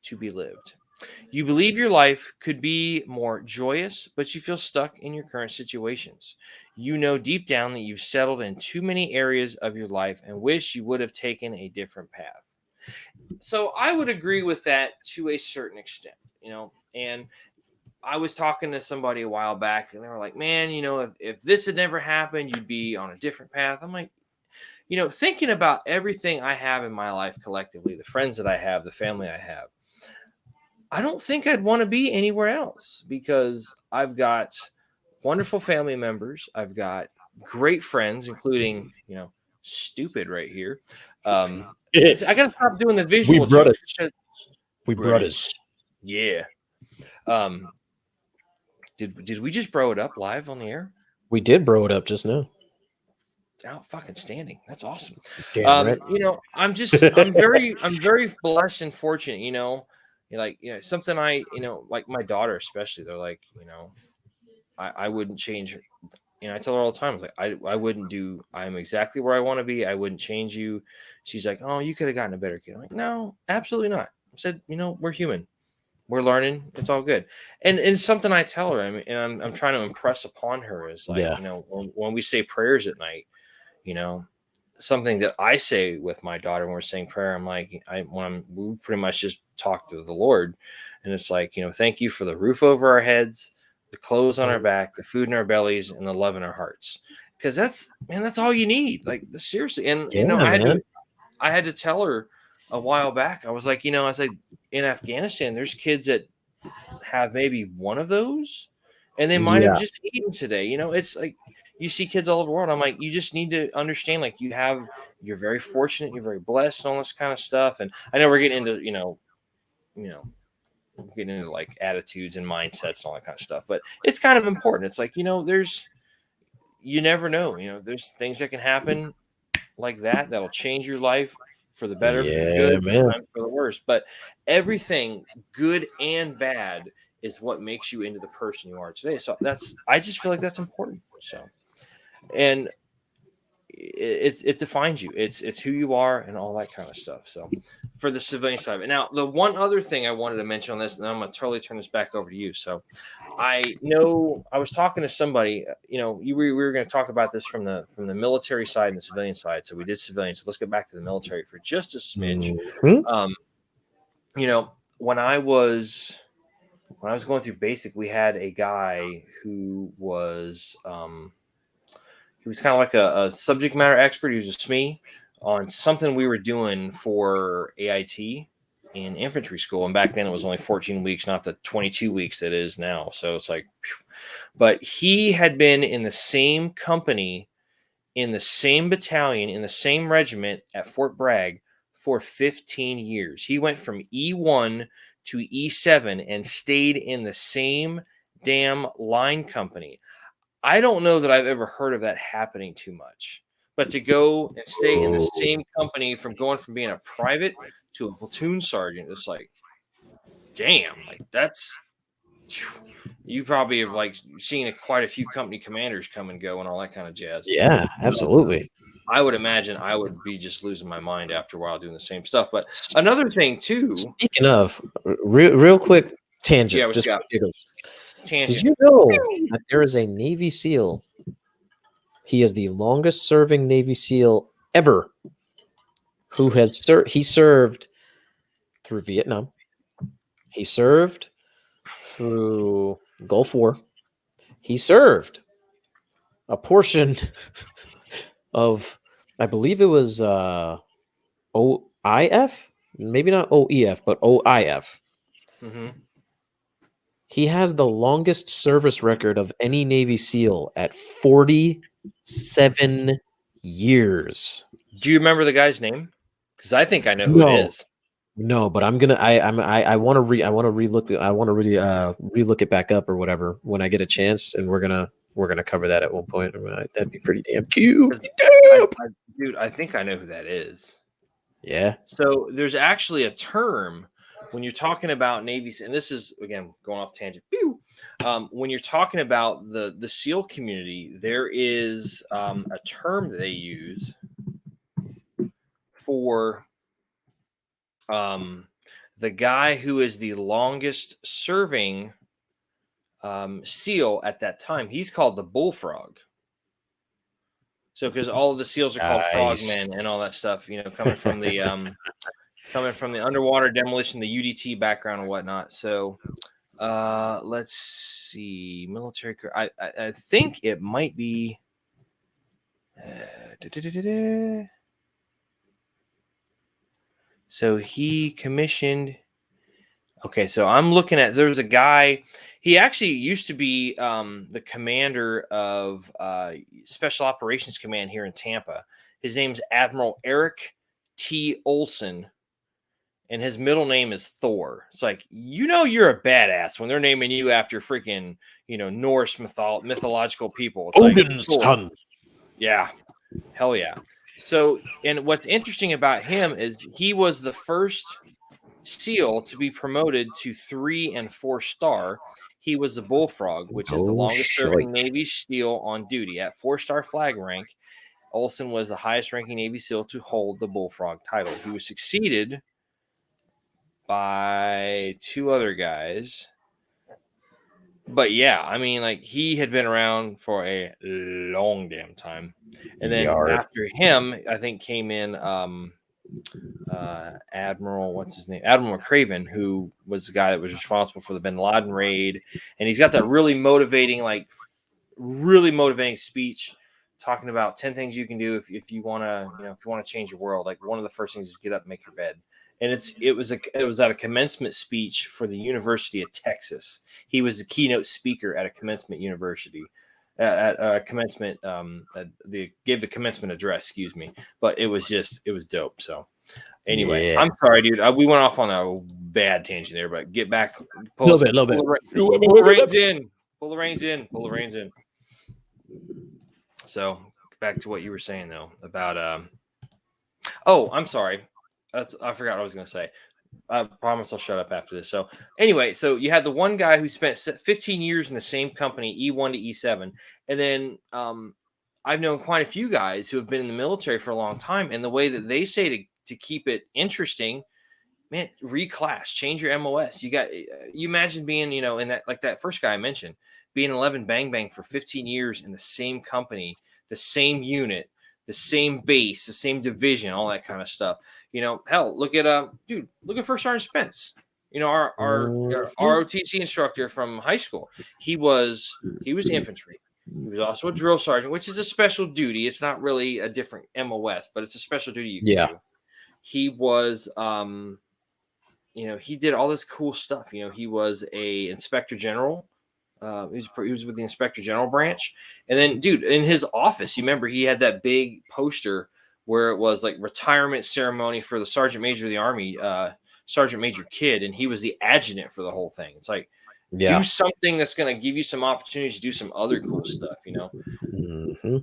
to be lived. You believe your life could be more joyous, but you feel stuck in your current situations. You know deep down that you've settled in too many areas of your life and wish you would have taken a different path. So I would agree with that to a certain extent, and I was talking to somebody a while back and they were like, man, if this had never happened, you'd be on a different path. I'm like, thinking about everything I have in my life collectively, the friends that I have, the family I have, I don't think I'd want to be anywhere else because I've got wonderful family members. I've got great friends, including, stupid right here. I got to stop doing the visual. We brothers. Yeah. Did we just bro it up live on the air? We did bro it up just now. Out fucking standing. That's awesome. Damn right. You know, I'm very blessed and fortunate, you know. Like, you know, something like my daughter especially, they're like, you know, I wouldn't change. You know, I tell her all the time, I was like, I wouldn't do, I'm exactly where I want to be. I wouldn't change you. She's like, oh, you could have gotten a better kid. I'm like, no, absolutely not. I said, you know, we're human. We're learning. It's all good. And something I tell her, I mean, and I'm trying to impress upon her is like, Yeah. you know, when we say prayers at night, you know, something that I say with my daughter when we're saying prayer, I'm like, we pretty much just talk to the Lord. And it's like, you know, thank you for the roof over our heads, the clothes on our back, the food in our bellies, and the love in our hearts. Because that's all you need. Like, seriously. And, Yeah, you know, man. I had to tell her a while back. I was like, you know, I was like, in Afghanistan, there's kids that have maybe one of those, and they might have Yeah. just eaten today. You know, it's like you see kids all over the world. I'm like, you just need to understand, like, you're very fortunate, you're very blessed, and all this kind of stuff. And I know we're getting into, getting into like attitudes and mindsets and all that kind of stuff, but it's kind of important. It's like, you know, you never know, you know, there's things that can happen like that'll change your life for the better, for the Yeah, good, man. sometimes for the worse. But everything, good and bad, is what makes you into the person you are today. So I just feel like that's important. So, and it defines you. It's who you are and all that kind of stuff. So, for the civilian side of it. Now, the one other thing I wanted to mention on this, and I'm going to totally turn this back over to you. So, I know I was talking to somebody. You know, we were going to talk about this from the military side and the civilian side. So we did civilian. So let's get back to the military for just a smidge. Mhm. You know, when I was going through basic, we had a guy who was he was kind of like a subject matter expert. He was a SME on something we were doing for AIT in infantry school. And back then it was only 14 weeks, not the 22 weeks that is now. So it's like, phew. But he had been in the same company, in the same battalion, in the same regiment at Fort Bragg for 15 years. He went from E1 to E7 and stayed in the same damn line company. I don't know that I've ever heard of that happening too much, but to go and stay in the same company from going from being a private to a platoon sergeant, it's like, damn, like that's, you probably have like seen quite a few company commanders come and go and all that kind of jazz. Yeah, absolutely. I would imagine I would be just losing my mind after a while doing the same stuff. But another thing too. Speaking of, real quick tangent, Yeah, just for giggles. Did tangent. you know that there is a Navy SEAL? He is the longest serving Navy SEAL ever. Who has he served through Vietnam. He served through Gulf War. He served a portion of, I believe it was OIF, maybe not OEF, but OIF. Mm-hmm. He has the longest service record of any Navy SEAL at 47 years. Do you remember the guy's name? Because I think I know who it No, is. no, but I'm gonna. I want to relook. I want to really relook it back up or whatever when I get a chance, and we're gonna cover that at one point. That'd be pretty damn cute. Dude, I think I know who that is. Yeah. So there's actually a term when you're talking about Navy, and this is again going off tangent. When you're talking about the SEAL community, there is a term that they use for the guy who is the longest serving SEAL at that time. He's called the bullfrog. So because all of the SEALs are called frogmen and all that stuff, you know, coming from the underwater demolition, the UDT background and whatnot. So let's see, military. I think it might be. So he commissioned. Okay, so I'm looking at. There's a guy. He actually used to be the commander of Special Operations Command here in Tampa. His name's Admiral Eric T. Olson, and his middle name is Thor. It's like, you're a badass when they're naming you after freaking, Norse mythological people. It's like Odin's Thor. son. Yeah. Hell yeah. So, and what's interesting about him is he was the first SEAL to be promoted to 3 and 4 star. He was the Bullfrog, which is the longest serving Navy SEAL on duty at 4-star flag rank. Olson was the highest ranking Navy SEAL to hold the Bullfrog title. He was succeeded by 2 other guys. But yeah, I mean, like, he had been around for a long damn time. And then after him, I think came in Admiral, what's his name? Admiral Mcraven, who was the guy that was responsible for the Bin Laden raid. And he's got that really motivating speech talking about 10 things you can do if you want to, if you want to change your world. Like, one of the first things is get up and make your bed. And it was at a commencement speech for the University of Texas. He was the keynote speaker at a commencement university, at a commencement. They gave the commencement address, excuse me. But it was dope. So anyway, I'm sorry, dude. We went off on a bad tangent there, but get back. A little bit. Pull the reins in. Pull the reins in. So back to what you were saying though about. Oh, I'm sorry. I forgot what I was going to say. I promise I'll shut up after this. So anyway, so you had the one guy who spent 15 years in the same company, E1 to E7. And then I've known quite a few guys who have been in the military for a long time. And the way that they say to keep it interesting, man, reclass, change your MOS. You imagine being, in that first guy I mentioned, being 11 Bang Bang for 15 years in the same company, the same unit, the same base, the same division, all that kind of stuff. Hell, look at First Sergeant Spence. Our ROTC instructor from high school. He was infantry. He was also a drill sergeant, which is a special duty. It's not really a different MOS, but it's a special duty you can do. He was, he did all this cool stuff. He was a inspector general. He was with the Inspector General branch. And then, dude, in his office, you remember he had that big poster where it was like retirement ceremony for the Sergeant Major of the Army, Sergeant Major Kidd, and he was the adjutant for the whole thing. It's like, do something that's going to give you some opportunities to do some other cool stuff, Mm-hmm.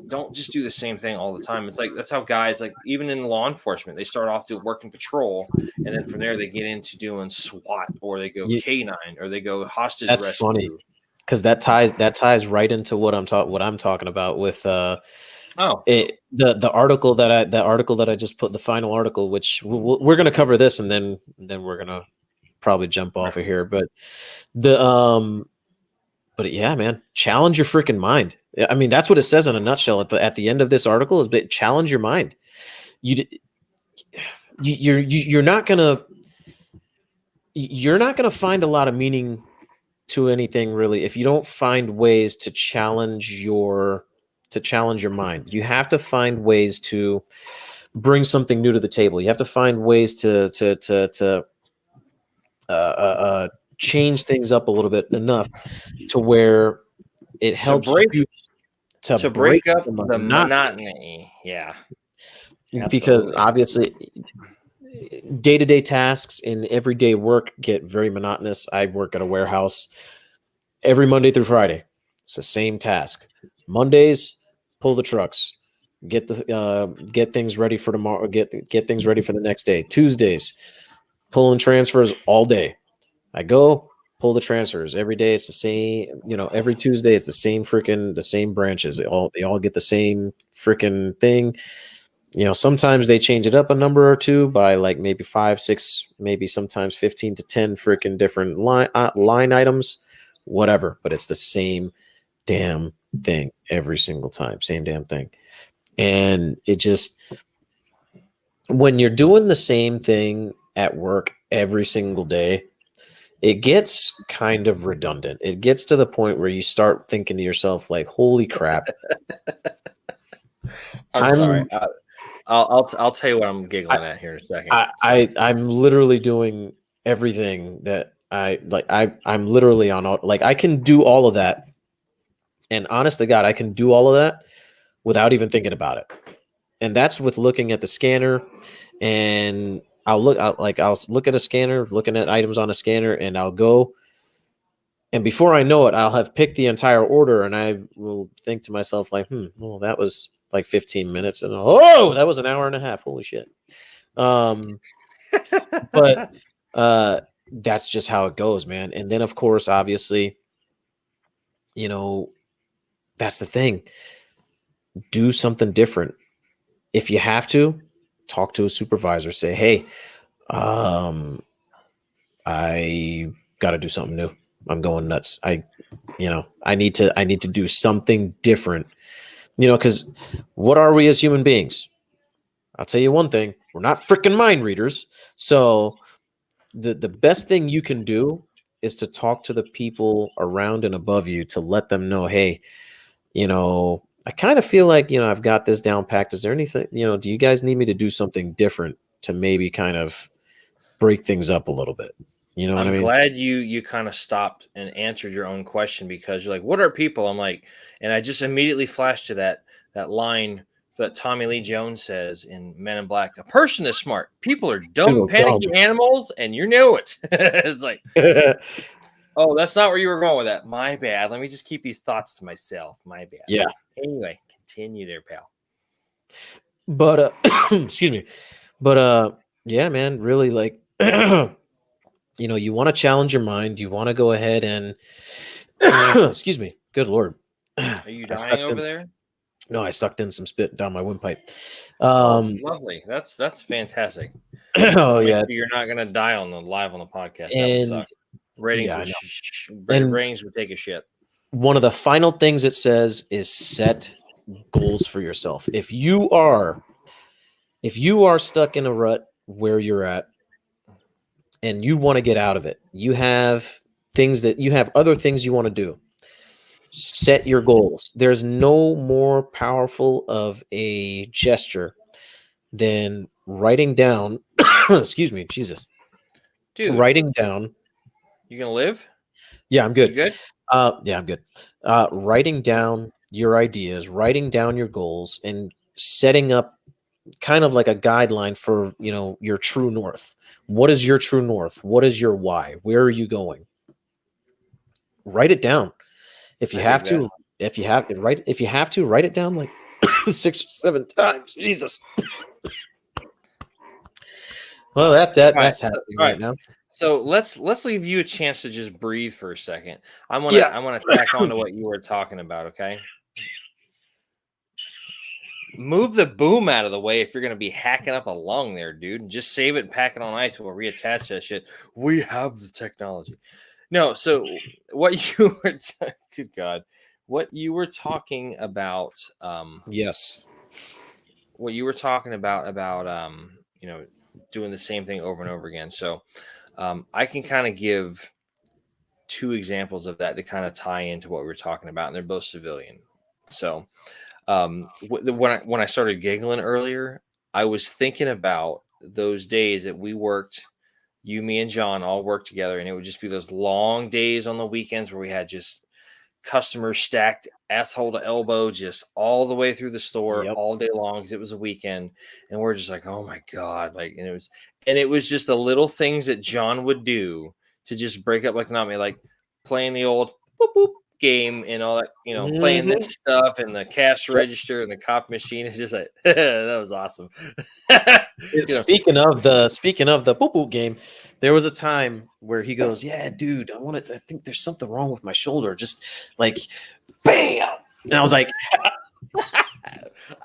Don't just do the same thing all the time. It's like, that's how guys, like, even in law enforcement, they start off doing working patrol, and then from there they get into doing SWAT, or they go K9, or they go hostage rescue. That's funny, because that ties right into what I'm talking about with the article that I just put, the final article, which we're going to cover this, and then we're going to probably jump off of here. But but yeah, man, challenge your freaking mind. I mean, that's what it says in a nutshell at the end of this article, is challenge your mind. You're not gonna find a lot of meaning to anything really if you don't find ways to challenge your mind. You have to find ways to bring something new to the table. You have to find ways to change things up a little bit, enough to where it helps you to break up the monotony. Yeah. Because obviously day-to-day tasks in everyday work get very monotonous. I work at a warehouse every Monday through Friday. It's the same task. Mondays, pull the trucks, get things ready for tomorrow, get things ready for the next day. Tuesdays, pulling transfers all day. I go pull the transfers every day. It's the same, every Tuesday it's the same branches. They all get the same freaking thing. Sometimes they change it up a number or two by like maybe 5, 6, maybe sometimes 15 to 10 freaking different line items, whatever. But it's the same damn thing every single time. Same damn thing. And it just, when you're doing the same thing at work every single day, it gets kind of redundant. It gets to the point where you start thinking to yourself, like, holy crap. I'm sorry. I'll tell you what I'm giggling at here in a second. I'm literally doing everything that I'm literally on. Like, I can do all of that. And honest to God, I can do all of that without even thinking about it. And that's with looking at the scanner. And I'll look at a scanner, looking at items on a scanner, and I'll go. And before I know it, I'll have picked the entire order, and I will think to myself, like, well, that was like 15 minutes, and oh, that was an hour and a half. Holy shit. But that's just how it goes, man. And then, of course, obviously, that's the thing. Do something different. If you have to, talk to a supervisor. Say, hey, I got to do something new. I'm going nuts. I need to do something different. Because what are we as human beings? I'll tell you one thing: we're not freaking mind readers. So the best thing you can do is to talk to the people around and above you to let them know, hey, I kind of feel like, I've got this down packed. Is there anything, do you guys need me to do something different to maybe kind of break things up a little bit? You know what I mean? I'm glad you kind of stopped and answered your own question, because you're like, what are people? I'm like, and I just immediately flashed to that line that Tommy Lee Jones says in Men in Black: a person is smart. People are dumb, panicky animals, and you know it. It's like, oh, that's not where you were going with that. My bad. Let me just keep these thoughts to myself. My bad. Yeah. Anyway, continue there, pal. But excuse me. But yeah, man, really, like, you want to challenge your mind. You want to go ahead and excuse me. Good Lord. Are you dying over there? No, I sucked in some spit down my windpipe. Lovely. That's fantastic. Oh yeah, you're not gonna die live on the podcast. That would suck. Ratings would take a shit. One of the final things it says is set goals for yourself. If you are stuck in a rut where you're at and you want to get out of it, you have other things you want to do. Set your goals. There's no more powerful of a gesture than writing down excuse me, Jesus. Dude, writing down. You gonna live? Yeah, I'm good. You good? Yeah, I'm good. Writing down your ideas, writing down your goals, and setting up kind of like a guideline for, your true north. What is your true north? What is your why? Where are you going? Write it down. If you have to, write it down like 6 or 7 times. Jesus. Well, that's happening right now. So let's leave you a chance to just breathe for a second. I'm gonna tack on to what you were talking about. Okay. Move the boom out of the way if you're gonna be hacking up a lung there, dude. And just save it and pack it on ice. We'll reattach that shit. We have the technology. No, so what you were good God, what you were talking about, yes. What you were talking about doing the same thing over and over again. So I can kind of give 2 examples of that to kind of tie into what we were talking about, and they're both civilian. So when I started giggling earlier, I was thinking about those days that we worked, you, me, and John all worked together, and it would just be those long days on the weekends where we had just customers stacked asshole to elbow just all the way through the store all day long, because it was a weekend, and we're just like, oh my God, like, and it was just the little things that John would do to just break up like not me, like playing the old boop boop game and all that, playing this stuff and the cash register and the cop machine. It's just like that was awesome. Speaking of the boop boop game, there was a time where he goes, yeah, dude, I think there's something wrong with my shoulder. Just like, bam. And I was like,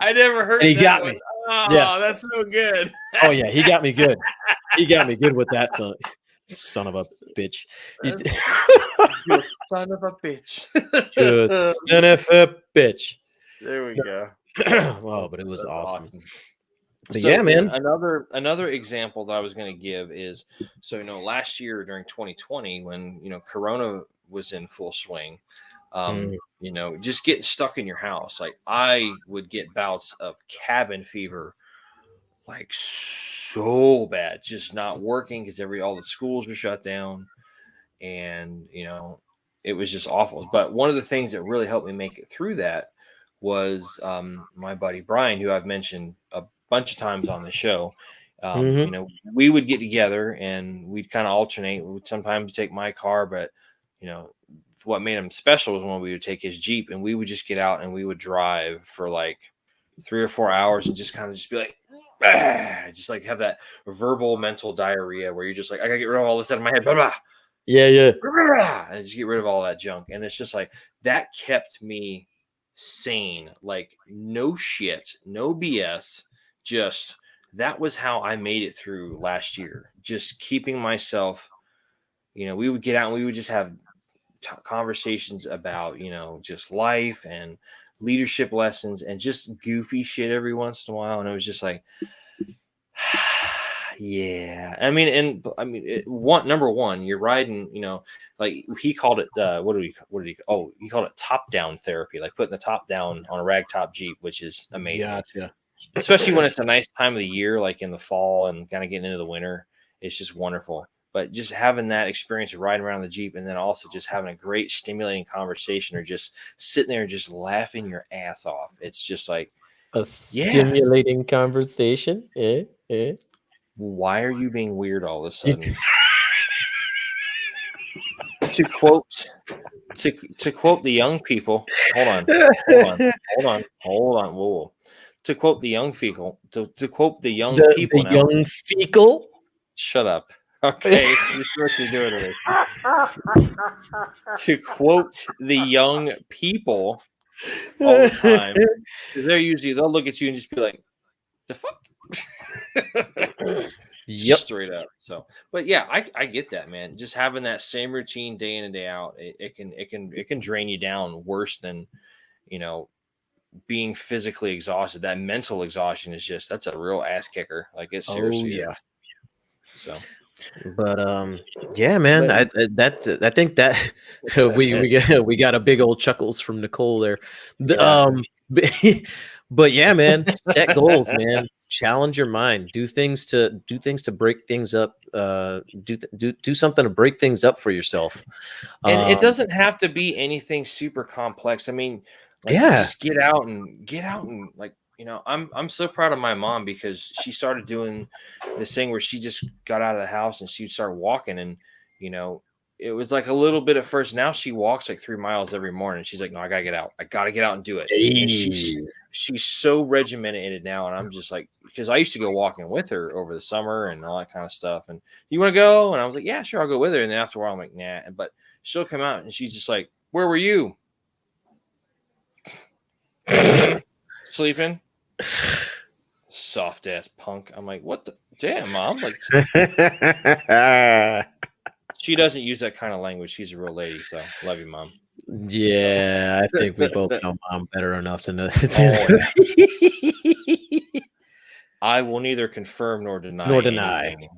I never heard. And he got me. Oh, yeah, that's so good. Oh yeah, he got me good. He got me good with that son of a bitch. You son of a bitch. You son of a bitch. There we go. Wow, but it was awesome. But so, yeah, man. Another example that I was going to give is, so last year during 2020 when Corona was in full swing, just getting stuck in your house. Like I would get bouts of cabin fever, like so bad, just not working because all the schools were shut down, and it was just awful. But one of the things that really helped me make it through that was my buddy Brian, who I've mentioned a bunch of times on the show. Mhm. You know, we would get together and we'd kind of alternate. We'd sometimes take my car, but you know, what made him special was when we would take his Jeep and we would just get out and we would drive for like 3 or 4 hours and just kind of just be like, just like have that verbal mental diarrhea where you're just like, I gotta get rid of all this out of my head, blah, blah, Yeah. blah, blah, and just get rid of all that junk. And it's just like that kept me sane, like no shit, no BS, just that was how I made it through last year. Just keeping myself, you know, we would get out and we would just have conversations about, you know, just life and leadership lessons and just goofy shit every once in a while. And it was just like, yeah. Number one, you're riding, you know, like he called it, he called it top down therapy, like putting the top down on a ragtop Jeep, which is amazing. Gotcha. Especially when it's a nice time of the year, like in the fall and kind of getting into the winter. It's just wonderful. But just having that experience of riding around the Jeep and then also just having a great stimulating conversation or just sitting there and just laughing your ass off. It's just like, A yeah, stimulating conversation. why are you being weird all of a sudden? to quote to quote the young people, hold on. Whoa. To quote the young people, to quote the young people The now. young fecal. Shut up. Okay, this is what you're doing to me. To quote the young people all the time, they'll look at you and just be like, "The fuck." Yep. Straight up. So, but yeah, I get that, man. Just having that same routine day in and day out, it can drain you down worse than, you know, being physically exhausted. That mental exhaustion is just, that's a real ass kicker. Like it seriously is. So, But yeah, man, I think that we got a big old chuckles from Nicole there. Yeah. But yeah, man, set goals, man. Challenge your mind. Do things to break things up. Do something to break things up for yourself. And it doesn't have to be anything super complex. I mean, like just get out and like, you know, I'm so proud of my mom because she started doing this thing where she just got out of the house and she'd start walking and, you know, it was like a little bit at first. Now she walks like 3 miles every morning. She's like, no, I gotta get out. I gotta get out and do it. And she's so regimented in it now. And I'm just like, because I used to go walking with her over the summer and all that kind of stuff. And you want to go? And I was like, yeah, sure, I'll go with her. And then after a while, I'm like, nah. But she'll come out and she's just like, where were you? Sleeping? Soft ass punk. I'm like, what the damn, mom? Like, she doesn't use that kind of language. She's a real lady. So love you, mom. Yeah, I think we both know mom better enough to know. I will neither confirm nor deny anything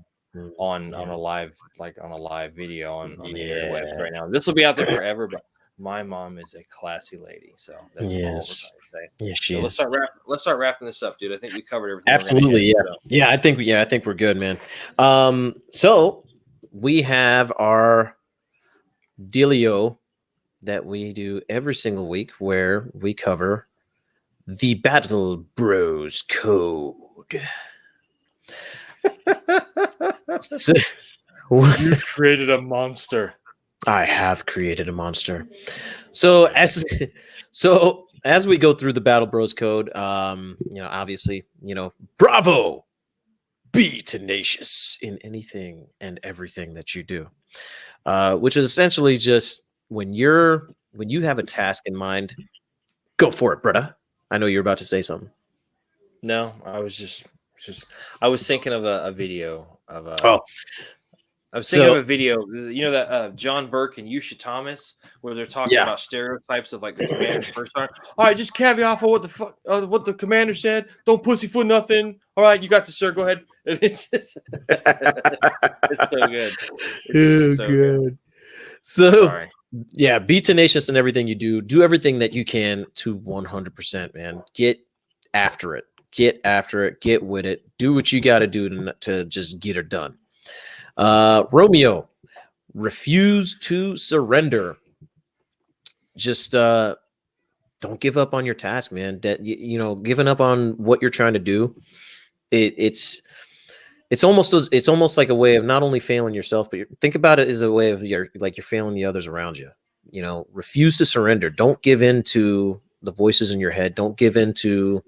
on a live video on the interwebs right now. This will be out there forever, but my mom is a classy lady, so that's all we're trying to say. Yes, she is. Let's start wrapping this up, dude. I think we covered everything. Absolutely, yeah. I think we're good, man. So we have our dealio that we do every single week where we cover the Battle Bros Code. You created a monster. I have created a monster. So as we go through the Battle Bros Code, you know, obviously, you know, bravo, be tenacious in anything and everything that you do, which is essentially just when you have a task in mind, go for it, brother. I know you're about to say something. No, I was I was thinking of a video of I was thinking of a video, you know, that John Burke and Yusha Thomas, where they're talking about stereotypes of like the commander's first time. All right, just caveat for what the fuck, what the commander said. Don't pussyfoot nothing. All right, you got the sir. Go ahead. It's just, it's so good. It's so good. So yeah, be tenacious in everything you do. Do everything that you can to 100%, man. Get after it. Get after it. Get with it. Do what you got to do to just get it done. Romeo, refuse to surrender. Just don't give up on your task, man. That you know, giving up on what you're trying to do, it's it's almost like a way of not only failing yourself, but think about it as a way of you're failing the others around you. You know, refuse to surrender. Don't give in to the voices in your head. Don't give in to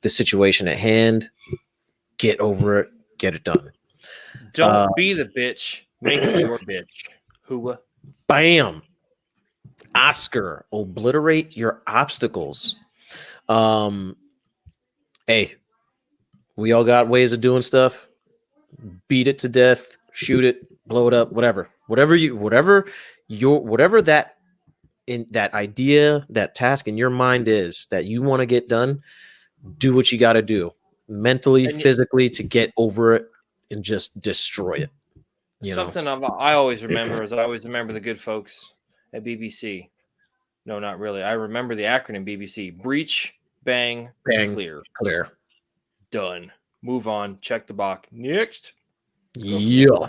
the situation at hand. Get over it. Get it done. Don't be the bitch. Make it your bitch. Who? Bam. Oscar, obliterate your obstacles. Hey, we all got ways of doing stuff. Beat it to death, shoot it, blow it up, whatever that in that idea, that task in your mind is that you want to get done. Do what you got to do mentally, physically to get over it and just destroy it. Something I always remember is I always remember the good folks at BBC. No, not really. I remember the acronym BBC: breach, bang, clear. Done. Move on. Check the box. Next. Yeah.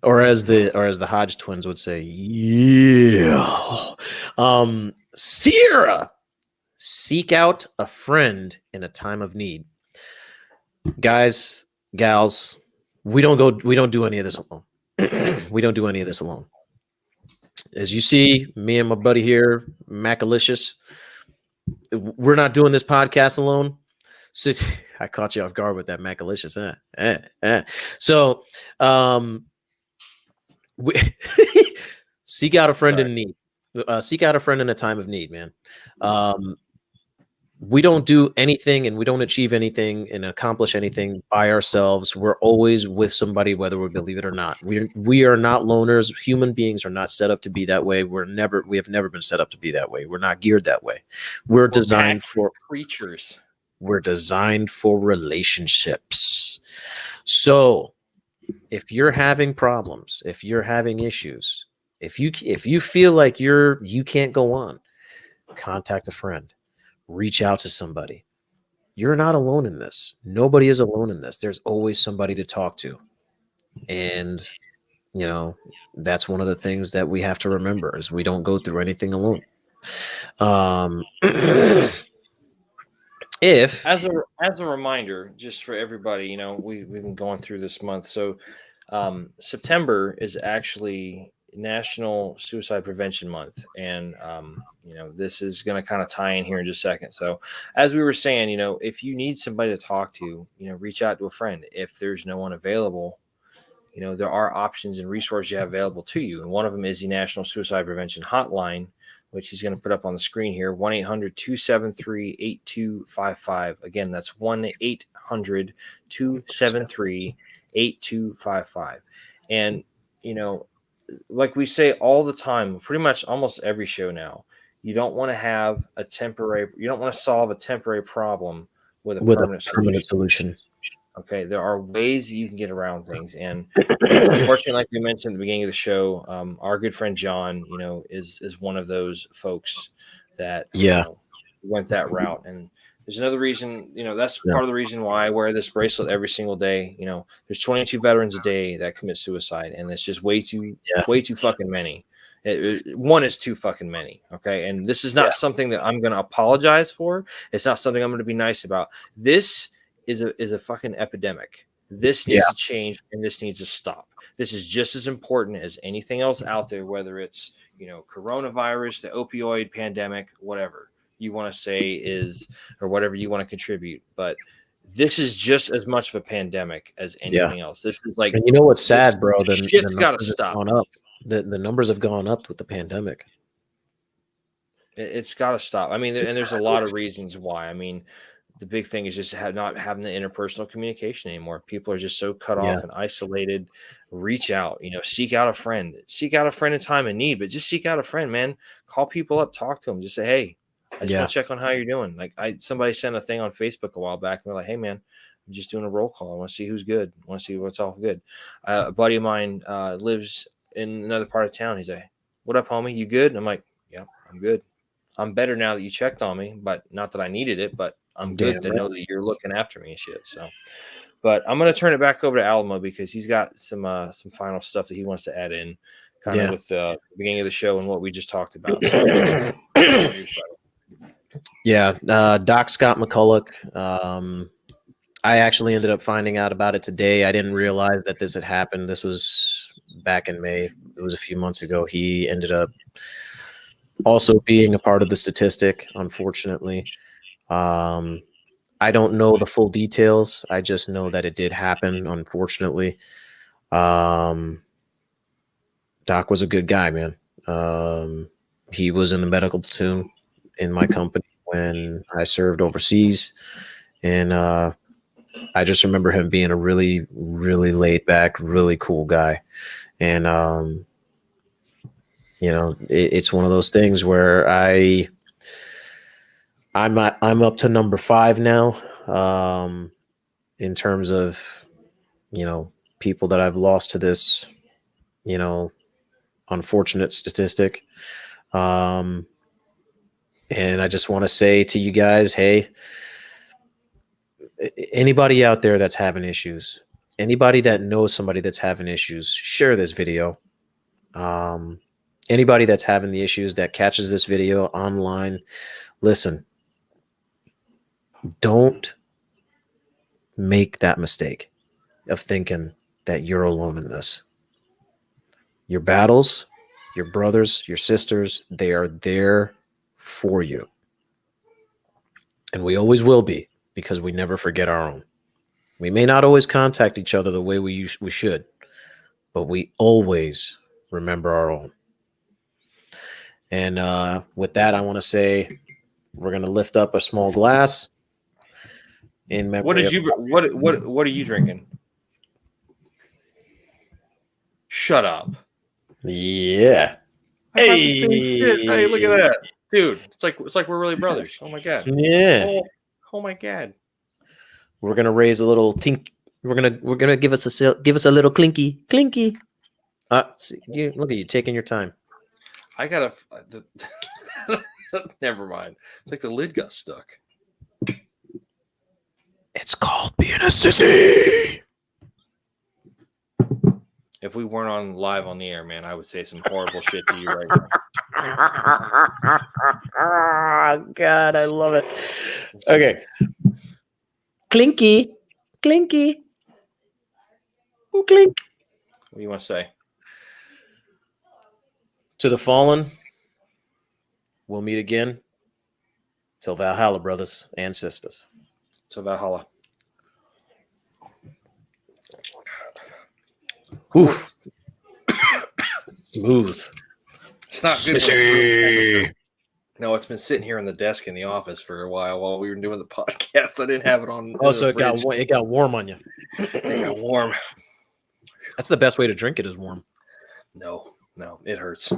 Or as the Hodge twins would say, yeah. Sierra, seek out a friend in a time of need. Guys, gals, we don't do any of this alone. We don't do any of this alone. As you see, me and my buddy here, Macalicious, we're not doing this podcast alone. So I caught you off guard with that Macalicious. So seek out a friend in need. Seek out a friend in a time of need, man. We don't do anything and we don't achieve anything and accomplish anything by ourselves. We're always with somebody, whether we believe it or not. We are not loners. Human beings are not set up to be that way. We have never been set up to be that way. We're not geared that way. We're designed for creatures. We're designed for relationships. So if you're having problems, if you're having issues, if you feel like you can't go on, contact a friend. Reach out to somebody. You're not alone in this. Nobody is alone in this. There's always somebody to talk to. And, that's one of the things that we have to remember is we don't go through anything alone. If as a reminder, just for everybody, we've been going through this month. So September is actually National Suicide Prevention Month, and this is going to kind of tie in here in just a second. So as we were saying, if you need somebody to talk to, reach out to a friend. If there's no one available, there are options and resources you have available to you, and one of them is the National Suicide Prevention Hotline, which he's going to put up on the screen here, 1-800-273-8255. Again, that's 1-800-273-8255. And, like we say all the time, pretty much almost every show now, you don't want to solve a temporary problem with a permanent solution. Okay, there are ways you can get around things, and unfortunately, like we mentioned at the beginning of the show, our good friend John, is one of those folks that went that route. And there's another reason, that's part of the reason why I wear this bracelet every single day. There's 22 veterans a day that commit suicide, and it's just way too fucking many. One is too fucking many. Okay, and this is not something that I'm going to apologize for. It's not something I'm going to be nice about. This is a fucking epidemic. This needs to change, and this needs to stop. This is just as important as anything else out there, whether it's coronavirus, the opioid pandemic, whatever you want to say is, or whatever you want to contribute. But this is just as much of a pandemic as anything else. This is like, and what's sad, bro? Shit's got to stop. The numbers have gone up with the pandemic. It's got to stop. I mean, and there's a lot of reasons why. I mean, the big thing is just not having the interpersonal communication anymore. People are just so cut off and isolated. Reach out, seek out a friend. Seek out a friend in time of need, but just seek out a friend, man. Call people up, talk to them. Just say, hey, I just want to check on how you're doing. Like somebody sent a thing on Facebook a while back, and they're like, hey, man, I'm just doing a roll call. I want to see who's good. I want to see what's all good. A buddy of mine lives in another part of town. He's like, what up, homie? You good? And I'm like, yeah, I'm good. I'm better now that you checked on me, but not that I needed it, but I'm good to know that you're looking after me and shit. So, but I'm going to turn it back over to Alamo because he's got some final stuff that he wants to add in kind of with the beginning of the show and what we just talked about. So, Doc Scott McCulloch. I actually ended up finding out about it today. I didn't realize that this had happened. This was back in May. It was a few months ago. He ended up also being a part of the statistic, unfortunately. I don't know the full details. I just know that it did happen, unfortunately. Doc was a good guy, man. He was in the medical platoon in my company when I served overseas. And I just remember him being a really, really laid back, really cool guy. And, it's one of those things where I'm up to number 5 now, in terms of, people that I've lost to this, unfortunate statistic. And I just want to say to you guys, hey, anybody out there that's having issues, anybody that knows somebody that's having issues, share this video. Anybody that's having the issues that catches this video online, listen, don't make that mistake of thinking that you're alone in this. Your battles, your brothers, your sisters, they are there for you. And we always will be, because we never forget our own. We may not always contact each other the way we should, but we always remember our own. And with that, I want to say we're going to lift up a small glass in memory. What are you drinking? Shut up. Yeah. Hey, look at that, dude! It's like we're really brothers. Oh my god. Yeah. Oh my god. We're gonna raise a little tink. We're gonna give us a little clinky. Look at you taking your time. I gotta. Never mind. It's like the lid got stuck. It's called being a sissy. If we weren't on live on the air, man, I would say some horrible shit to you right now. Oh, God, I love it. Okay. Clinky. Ooh, clink. What do you want to say? To the fallen, we'll meet again. Till Valhalla, brothers and sisters. Till Valhalla. Ooh. Smooth. It's not good. Sissy. No, it's been sitting here on the desk in the office for a while we were doing the podcast. I didn't have it on. Oh, so it got warm on you. It got warm. That's the best way to drink it, is warm. No, it hurts.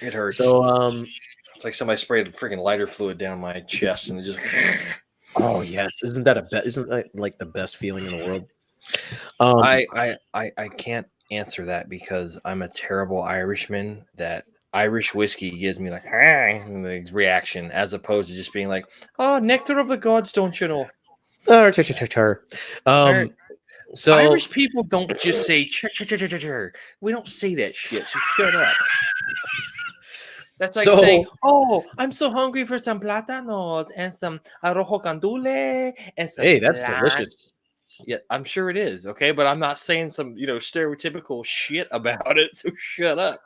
It hurts. So it's like somebody sprayed a freaking lighter fluid down my chest and it just. Oh yes, isn't that like the best feeling in the world? I can't answer that because I'm a terrible Irishman. That Irish whiskey gives me like the reaction, as opposed to just being like, "Oh, nectar of the gods, don't you know?" So Irish people don't just say chur. We don't say that shit. So shut up. That's like saying, "Oh, I'm so hungry for some plátanos and some arroz con dule and some." Hey, that's delicious. Yeah, I'm sure it is. Okay, but I'm not saying some, stereotypical shit about it. So shut up.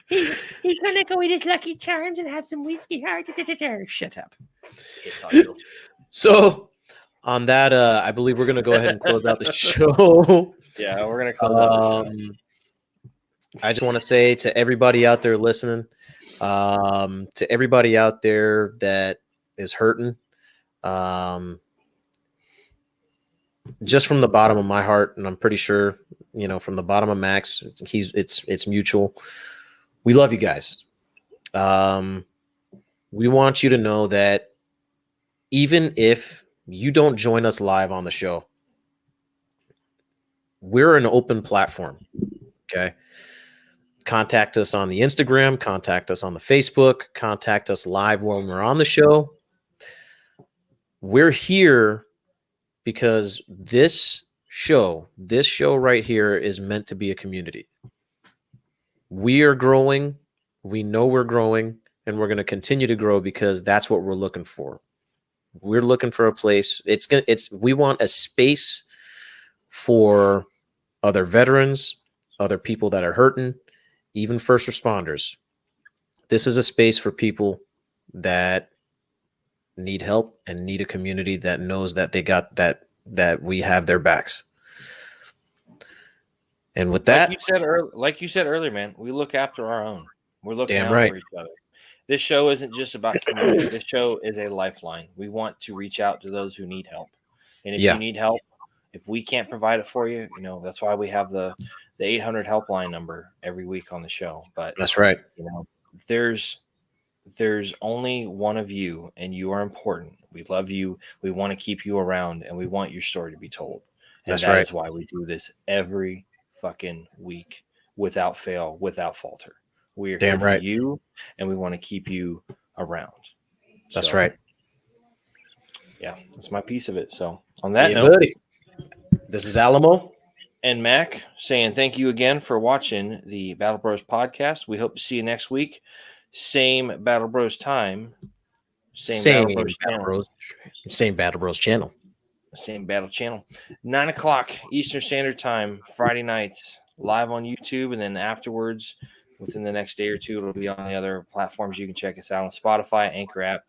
He's gonna go eat his Lucky Charms and have some whiskey. Shut up. So, on that, I believe we're gonna go ahead and close out the show. Yeah, we're gonna close out the show. I just want to say to everybody out there listening, to everybody out there that is hurting, just from the bottom of my heart, and I'm pretty sure, from the bottom of Max, it's mutual. We love you guys. We want you to know that even if you don't join us live on the show, we're an open platform. Okay. Contact us on the Instagram, contact us on the Facebook, contact us live when we're on the show. We're here because this show right here is meant to be a community. We are growing. We know we're growing, and we're going to continue to grow because that's what we're looking for. We're looking for a place. We want a space for other veterans, other people that are hurting, even first responders. This is a space for people that need help and need a community that knows that they got that we have their backs. And with that, like you said earlier, man, we look after our own. We're looking damn out right. for each other. This show isn't just about community. This show is a lifeline. We want to reach out to those who need help. And if you need help, if we can't provide it for you, you know, that's why we have the 800 helpline number every week on the show. But that's right. You know, there's only one of you, and you are important. We love you. We want to keep you around, and we want your story to be told. And That's that right. is why we do this every fucking week without fail, without falter. We are Damn here right. for you, and we want to keep you around. That's right. Yeah, that's my piece of it. So on that note, buddy, this is Alamo and Mac saying thank you again for watching the Battle Bros podcast. We hope to see you next week. Same Battle Bros time. Same Battle Bros channel. Same Battle Bros channel. Same Battle channel. 9 o'clock Eastern Standard Time, Friday nights, live on YouTube, and then afterwards, within the next day or two, it'll be on the other platforms. You can check us out on Spotify, Anchor app.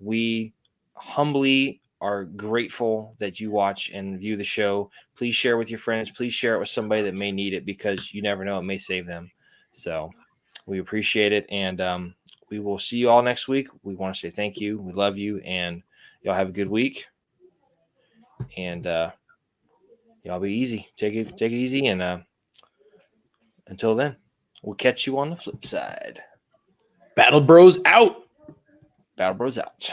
We humbly are grateful that you watch and view the show. Please share with your friends. Please share it with somebody that may need it, because you never know, it may save them. So we appreciate it, and we will see you all next week. We want to say thank you. We love you, and y'all have a good week. And y'all be easy. Take it easy, and until then, we'll catch you on the flip side. Battle Bros out. Battle Bros out.